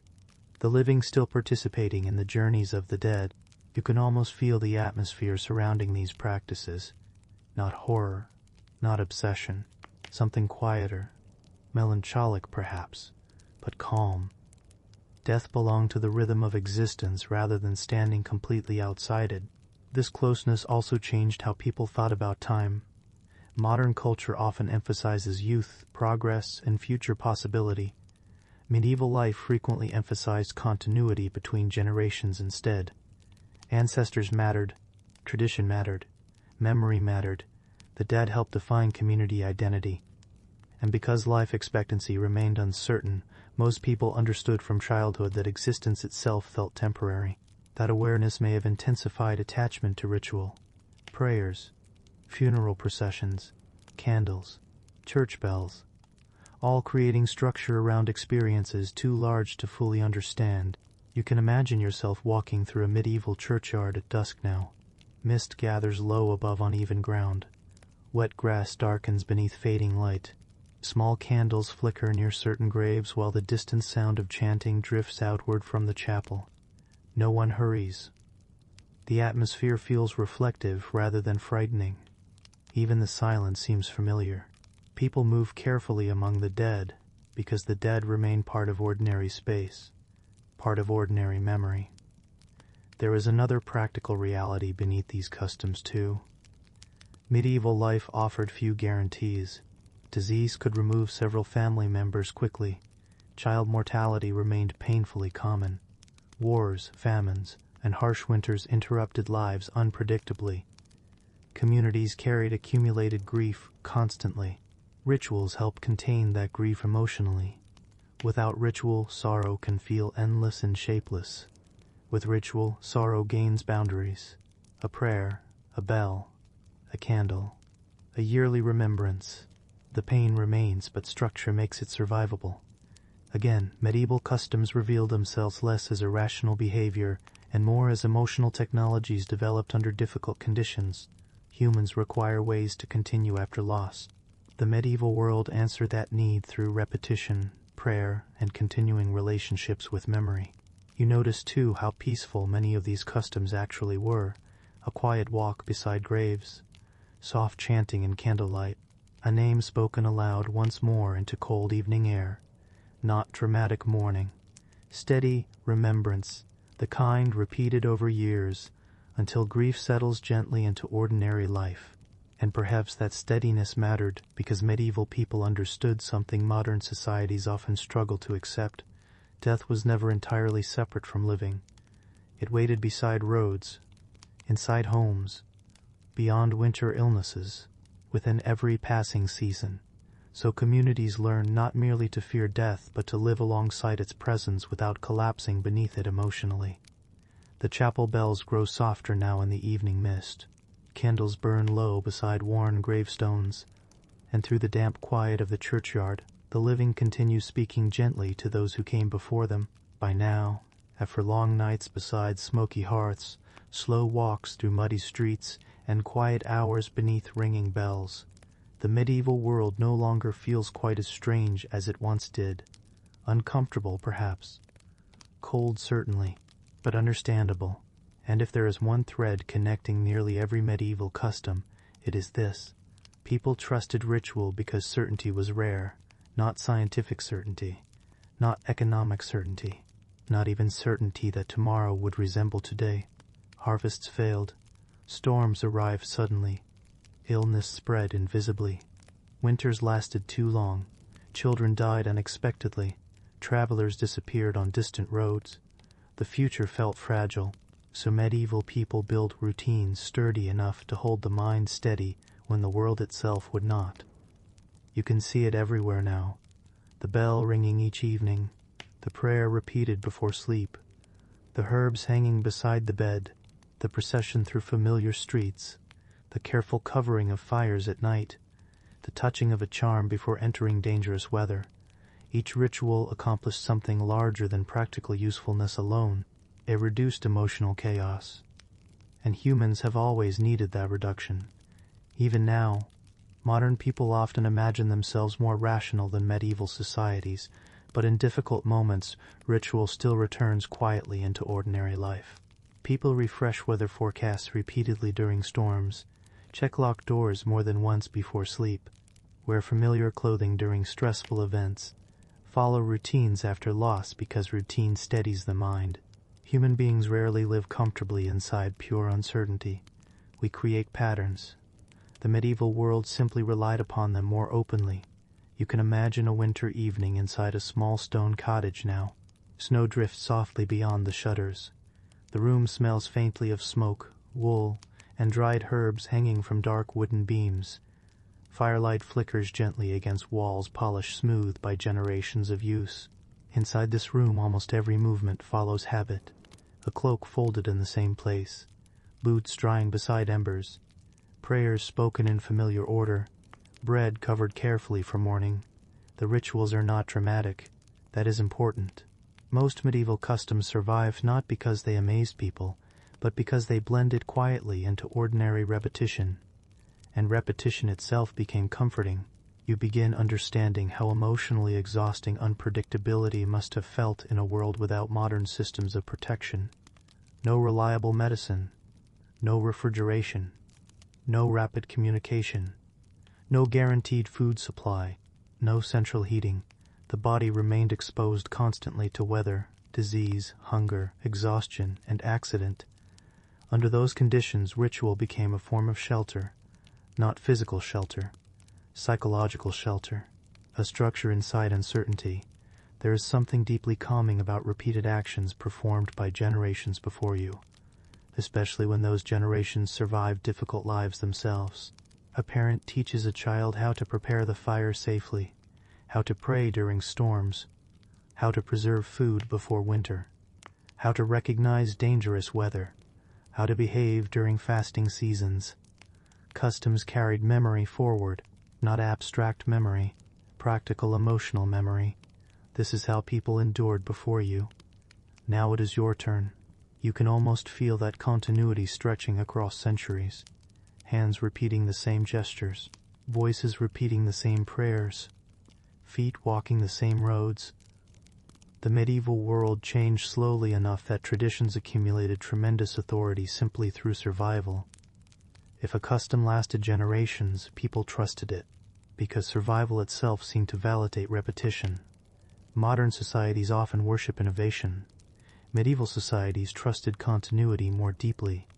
The living still participating in the journeys of the dead. You can almost feel the atmosphere surrounding these practices. Not horror, not obsession, something quieter, melancholic perhaps, but calm. Death belonged to the rhythm of existence rather than standing completely outside it. This closeness also changed how people thought about time. Modern culture often emphasizes youth, progress, and future possibility. Medieval life frequently emphasized continuity between generations instead. Ancestors mattered, tradition mattered, memory mattered. The dead helped define community identity. And because life expectancy remained uncertain, most people understood from childhood that existence itself felt temporary. That awareness may have intensified attachment to ritual. Prayers, funeral processions, candles, church bells, all creating structure around experiences too large to fully understand. You can imagine yourself walking through a medieval churchyard at dusk now. Mist gathers low above uneven ground. Wet grass darkens beneath fading light. Small candles flicker near certain graves while the distant sound of chanting drifts outward from the chapel. No one hurries. The atmosphere feels reflective rather than frightening. Even the silence seems familiar. People move carefully among the dead because the dead remain part of ordinary space, part of ordinary memory. There is another practical reality beneath these customs too. Medieval life offered few guarantees. Disease could remove several family members quickly. Child mortality remained painfully common. Wars, famines, and harsh winters interrupted lives unpredictably. Communities carried accumulated grief constantly. Rituals help contain that grief emotionally. Without ritual, sorrow can feel endless and shapeless. With ritual, sorrow gains boundaries. A prayer, a bell, a candle, a yearly remembrance. The pain remains, but structure makes it survivable. Again, medieval customs reveal themselves less as irrational behavior and more as emotional technologies developed under difficult conditions. humans require ways to continue after loss. The medieval world answered that need through repetition, prayer, and continuing relationships with memory. You notice too how peaceful many of these customs actually were: a quiet walk beside graves, soft chanting in candlelight, a name spoken aloud once more into cold evening air. Not dramatic mourning, steady remembrance, the kind repeated over years until grief settles gently into ordinary life. And perhaps that steadiness mattered because medieval people understood something modern societies often struggle to accept. Death was never entirely separate from living. It waited beside roads, inside homes, beyond winter illnesses, within every passing season. So communities learn not merely to fear death, but to live alongside its presence without collapsing beneath it emotionally. The chapel bells grow softer now in the evening mist. Candles burn low beside worn gravestones, and through the damp quiet of the churchyard, the living continue speaking gently to those who came before them. By now, after long nights beside smoky hearths, slow walks through muddy streets, and quiet hours beneath ringing bells, the medieval world no longer feels quite as strange as it once did. Uncomfortable, perhaps. Cold, certainly, but understandable. And if there is one thread connecting nearly every medieval custom, it is this: people trusted ritual because certainty was rare, not scientific certainty, not economic certainty, not even certainty that tomorrow would resemble today. Harvests failed, storms arrived suddenly, illness spread invisibly, winters lasted too long, children died unexpectedly, travelers disappeared on distant roads. The future felt fragile, so medieval people built routines sturdy enough to hold the mind steady when the world itself would not. You can see it everywhere now: the bell ringing each evening, the prayer repeated before sleep, the herbs hanging beside the bed, the procession through familiar streets, the careful covering of fires at night, the touching of a charm before entering dangerous weather. Each ritual accomplished something larger than practical usefulness alone. It reduced emotional chaos. And humans have always needed that reduction. Even now, modern people often imagine themselves more rational than medieval societies, but in difficult moments, ritual still returns quietly into ordinary life. People refresh weather forecasts repeatedly during storms, check locked doors more than once before sleep, wear familiar clothing during stressful events, follow routines after loss because routine steadies the mind. Human beings rarely live comfortably inside pure uncertainty. We create patterns. The medieval world simply relied upon them more openly. You can imagine a winter evening inside a small stone cottage now. Snow drifts softly beyond the shutters. The room smells faintly of smoke, wool, and dried herbs hanging from dark wooden beams. Firelight flickers gently against walls polished smooth by generations of use. Inside this room, almost every movement follows habit. A cloak folded in the same place, boots drying beside embers, prayers spoken in familiar order, bread covered carefully for morning. The rituals are not dramatic. That is important. Most medieval customs survived not because they amazed people, but because they blended quietly into ordinary repetition. And repetition itself became comforting. You begin understanding how emotionally exhausting unpredictability must have felt in a world without modern systems of protection. No reliable medicine, no refrigeration, no rapid communication, no guaranteed food supply, no central heating. The body remained exposed constantly to weather, disease, hunger, exhaustion, and accident. Under those conditions, ritual became a form of shelter, not physical shelter, psychological shelter, a structure inside uncertainty. There is something deeply calming about repeated actions performed by generations before you, especially when those generations survived difficult lives themselves. A parent teaches a child how to prepare the fire safely, how to pray during storms, how to preserve food before winter, how to recognize dangerous weather, how to behave during fasting seasons. Customs carried memory forward, not abstract memory, practical emotional memory. This is how people endured before you. Now it is your turn. You can almost feel that continuity stretching across centuries. hands repeating the same gestures, voices repeating the same prayers, feet walking the same roads. The medieval world changed slowly enough that traditions accumulated tremendous authority simply through survival. If a custom lasted generations, people trusted it, because survival itself seemed to validate repetition. Modern societies often worship innovation. Medieval societies trusted continuity more deeply,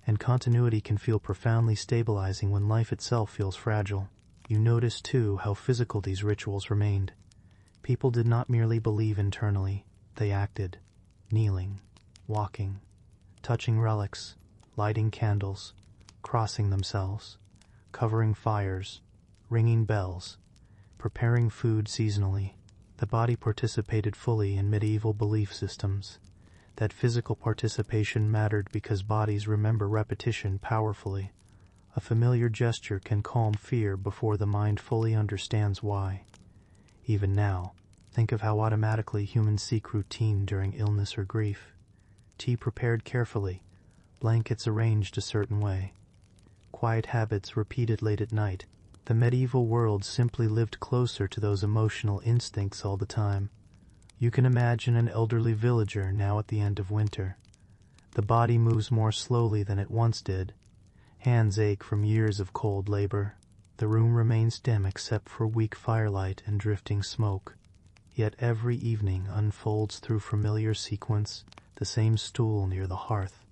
and continuity can feel profoundly stabilizing when life itself feels fragile. You notice, too, how physical these rituals remained. People did not merely believe internally, they acted, kneeling, walking, touching relics, lighting candles, crossing themselves, covering fires, ringing bells, preparing food seasonally. The body participated fully in medieval belief systems. That physical participation mattered because bodies remember repetition powerfully. A familiar gesture can calm fear before the mind fully understands why. Even now, think of how automatically humans seek routine during illness or grief. Tea prepared carefully, blankets arranged a certain way, quiet habits repeated late at night. The medieval world simply lived closer to those emotional instincts all the time. You can imagine an elderly villager now at the end of winter. The body moves more slowly than it once did. Hands ache from years of cold labor. The room remains dim except for weak firelight and drifting smoke. Yet every evening unfolds through familiar sequence, the same stool near the hearth,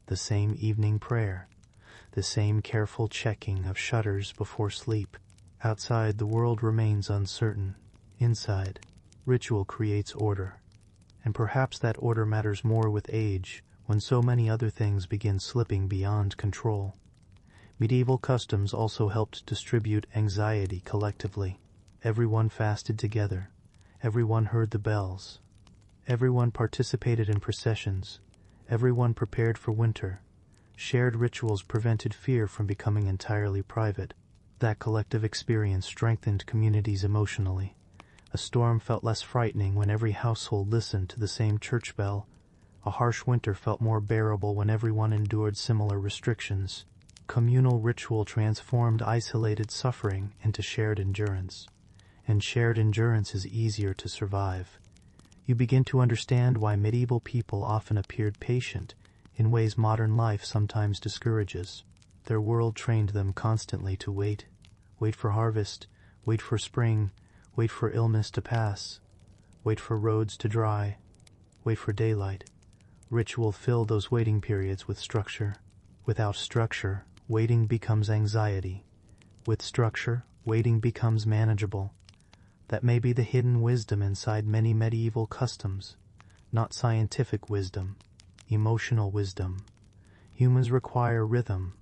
the same evening prayer, the same careful checking of shutters before sleep. Outside, the world remains uncertain. Inside, ritual creates order. And perhaps that order matters more with age, when so many other things begin slipping beyond control. Medieval customs also helped distribute anxiety collectively. Everyone fasted together. Everyone heard the bells. Everyone participated in processions. Everyone prepared for winter. Shared rituals prevented fear from becoming entirely private. That collective experience strengthened communities emotionally. A storm felt less frightening when every household listened to the same church bell. A harsh winter felt more bearable when everyone endured similar restrictions. Communal ritual transformed isolated suffering into shared endurance. And shared endurance is easier to survive. You begin to understand why medieval people often appeared patient in ways modern life sometimes discourages. Their world trained them constantly to wait. Wait for harvest, wait for spring, wait for illness to pass, wait for roads to dry, wait for daylight. Ritual filled those waiting periods with structure. Without structure, waiting becomes anxiety. With structure, waiting becomes manageable. That may be the hidden wisdom inside many medieval customs. Not scientific wisdom, emotional wisdom. Humans require rhythm,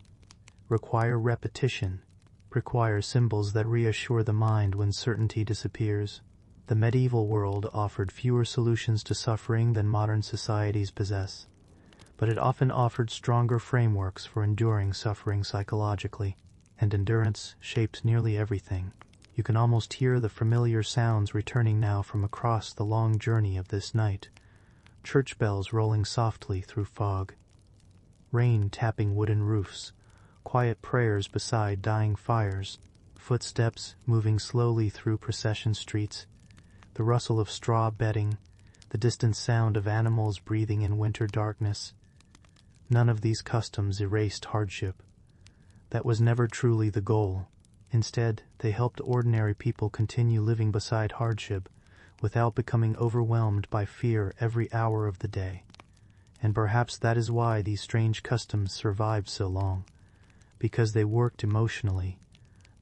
require repetition, require symbols that reassure the mind when certainty disappears. The medieval world offered fewer solutions to suffering than modern societies possess, but it often offered stronger frameworks for enduring suffering psychologically, and endurance shaped nearly everything. You can almost hear the familiar sounds returning now from across the long journey of this night. Church bells rolling softly through fog, rain tapping wooden roofs, quiet prayers beside dying fires, footsteps moving slowly through procession streets, the rustle of straw bedding, the distant sound of animals breathing in winter darkness. None of these customs erased hardship. That was never truly the goal. Instead, they helped ordinary people continue living beside hardship without becoming overwhelmed by fear every hour of the day. And perhaps that is why these strange customs survived so long, because they worked emotionally,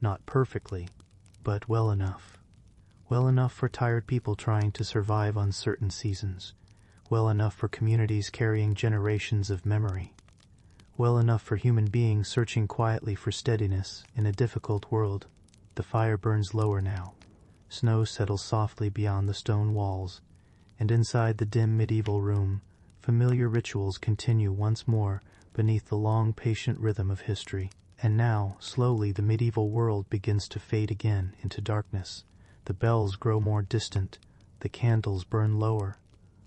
not perfectly, but well enough. Well enough for tired people trying to survive uncertain seasons, well enough for communities carrying generations of memory, well enough for human beings searching quietly for steadiness in a difficult world. The fire burns lower now. Snow settles softly beyond the stone walls, and inside the dim medieval room, familiar rituals continue once more beneath the long, patient rhythm of history. And now, slowly, the medieval world begins to fade again into darkness. The bells grow more distant, the candles burn lower,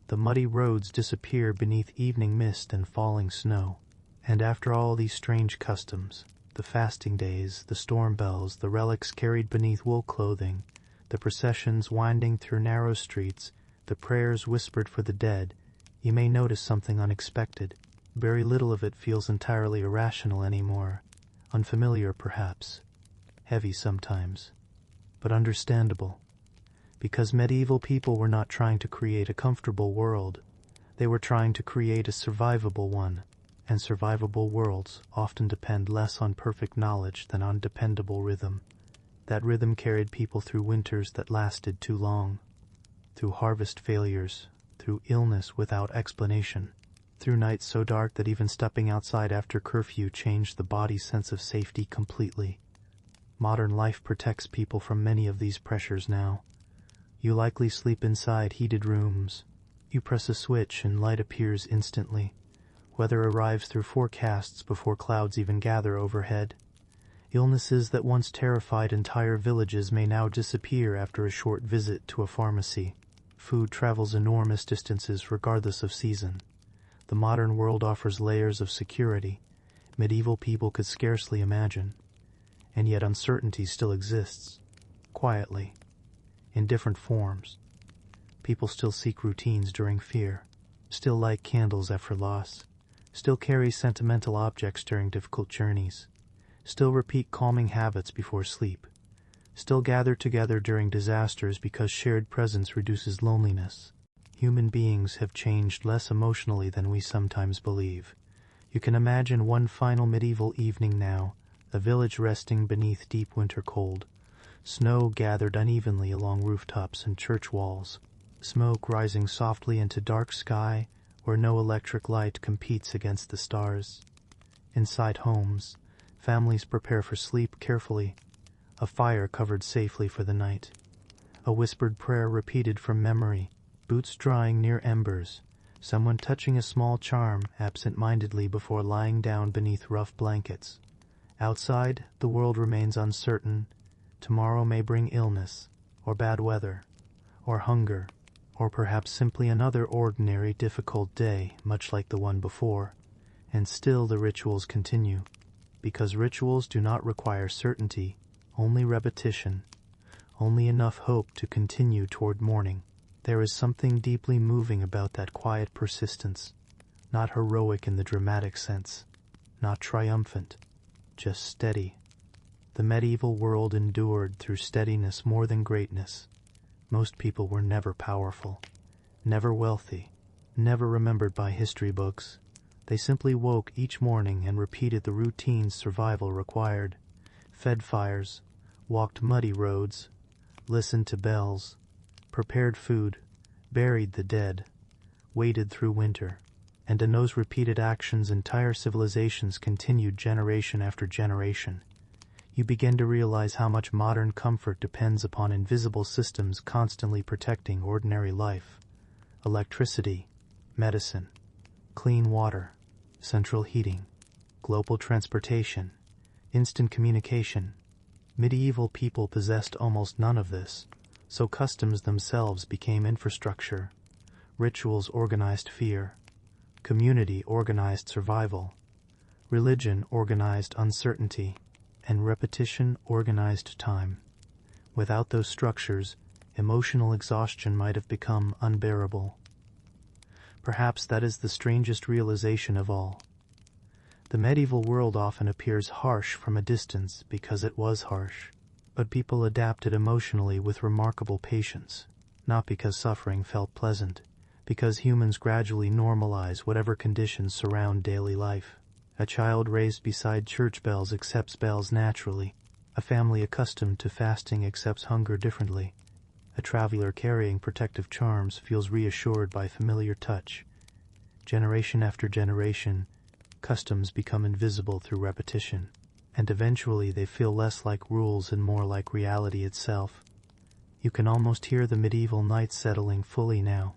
the muddy roads disappear beneath evening mist and falling snow. And after all these strange customs, the fasting days, the storm bells, the relics carried beneath wool clothing, the processions winding through narrow streets, the prayers whispered for the dead, you may notice something unexpected. Very little of it feels entirely irrational anymore. Unfamiliar, perhaps. Heavy sometimes. But understandable. Because medieval people were not trying to create a comfortable world. They were trying to create a survivable one. And survivable worlds often depend less on perfect knowledge than on dependable rhythm. That rhythm carried people through winters that lasted too long. Through harvest failures. Through illness without explanation. Through nights so dark that even stepping outside after curfew changed the body's sense of safety completely. Modern life protects people from many of these pressures now. You likely sleep inside heated rooms. You press a switch and light appears instantly. Weather arrives through forecasts before clouds even gather overhead. Illnesses that once terrified entire villages may now disappear after a short visit to a pharmacy. Food travels enormous distances regardless of season. The modern world offers layers of security medieval people could scarcely imagine. And yet uncertainty still exists, quietly, in different forms. People still seek routines during fear, still light candles after loss, still carry sentimental objects during difficult journeys, still repeat calming habits before sleep, still gather together during disasters because shared presence reduces loneliness. Human beings have changed less emotionally than we sometimes believe. You can imagine one final medieval evening now, a village resting beneath deep winter cold. Snow gathered unevenly along rooftops and church walls, smoke rising softly into dark sky where no electric light competes against the stars. Inside homes, families prepare for sleep carefully, a fire covered safely for the night, a whispered prayer repeated from memory, boots drying near embers, someone touching a small charm absent-mindedly before lying down beneath rough blankets. Outside, the world remains uncertain. Tomorrow may bring illness, or bad weather, or hunger, or perhaps simply another ordinary difficult day, much like the one before. And still the rituals continue, because rituals do not require certainty, only repetition, only enough hope to continue toward morning. There is something deeply moving about that quiet persistence, not heroic in the dramatic sense, not triumphant, just steady. The medieval world endured through steadiness more than greatness. Most people were never powerful, never wealthy, never remembered by history books. They simply woke each morning and repeated the routines survival required, fed fires, walked muddy roads, listened to bells, prepared food, buried the dead, waded through winter. And in those repeated actions entire civilizations continued generation after generation. You begin to realize how much modern comfort depends upon invisible systems constantly protecting ordinary life. Electricity, medicine, clean water, central heating, global transportation, instant communication. Medieval people possessed almost none of this, so customs themselves became infrastructure. Rituals organized fear. Community organized survival. Religion organized uncertainty. And repetition organized time. Without those structures, emotional exhaustion might have become unbearable. Perhaps that is the strangest realization of all. The medieval world often appears harsh from a distance because it was harsh, but people adapted emotionally with remarkable patience, not because suffering felt pleasant, because humans gradually normalize whatever conditions surround daily life. A child raised beside church bells accepts bells naturally. A family accustomed to fasting accepts hunger differently. A traveler carrying protective charms feels reassured by familiar touch. Generation after generation, customs become invisible through repetition, and eventually they feel less like rules and more like reality itself. You can almost hear the medieval night settling fully now,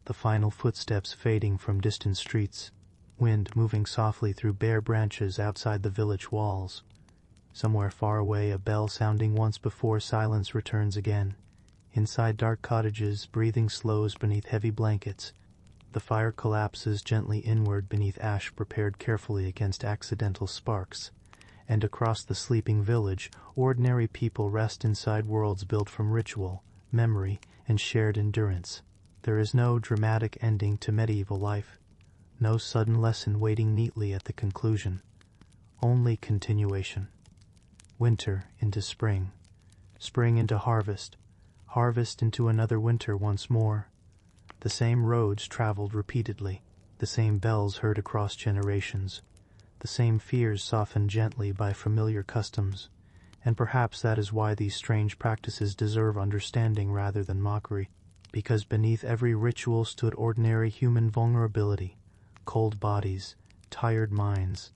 the final footsteps fading from distant streets, wind moving softly through bare branches outside the village walls. Somewhere far away, a bell sounding once before silence returns again. Inside dark cottages, breathing slows beneath heavy blankets. The fire collapses gently inward beneath ash prepared carefully against accidental sparks, and across the sleeping village, ordinary people rest inside worlds built from ritual, memory, and shared endurance. There is no dramatic ending to medieval life, no sudden lesson waiting neatly at the conclusion, only continuation. Winter into spring, spring into harvest, harvest into another winter once more. The same roads traveled repeatedly, the same bells heard across generations, the same fears softened gently by familiar customs, and perhaps that is why these strange practices deserve understanding rather than mockery, because beneath every ritual stood ordinary human vulnerability, cold bodies, tired minds,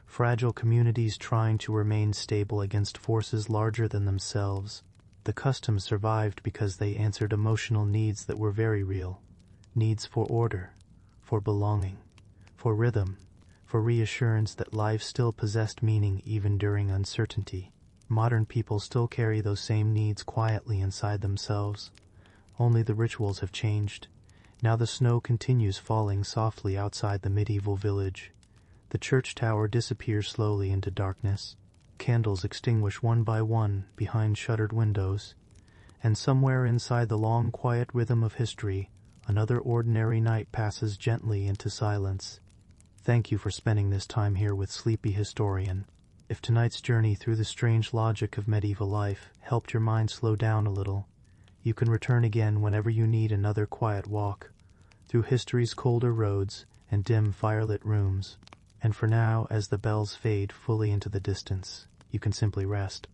fragile communities trying to remain stable against forces larger than themselves. The customs survived because they answered emotional needs that were very real, needs for order, for belonging, for rhythm, for reassurance that life still possessed meaning even during uncertainty. Modern people still carry those same needs quietly inside themselves. Only the rituals have changed. Now the snow continues falling softly outside the medieval village. The church tower disappears slowly into darkness. Candles extinguish one by one behind shuttered windows. And somewhere inside the long, quiet rhythm of history, another ordinary night passes gently into silence. Thank you for spending this time here with Sleepy Historian. If tonight's journey through the strange logic of medieval life helped your mind slow down a little, you can return again whenever you need another quiet walk through history's colder roads and dim firelit rooms. And for now, as the bells fade fully into the distance, you can simply rest.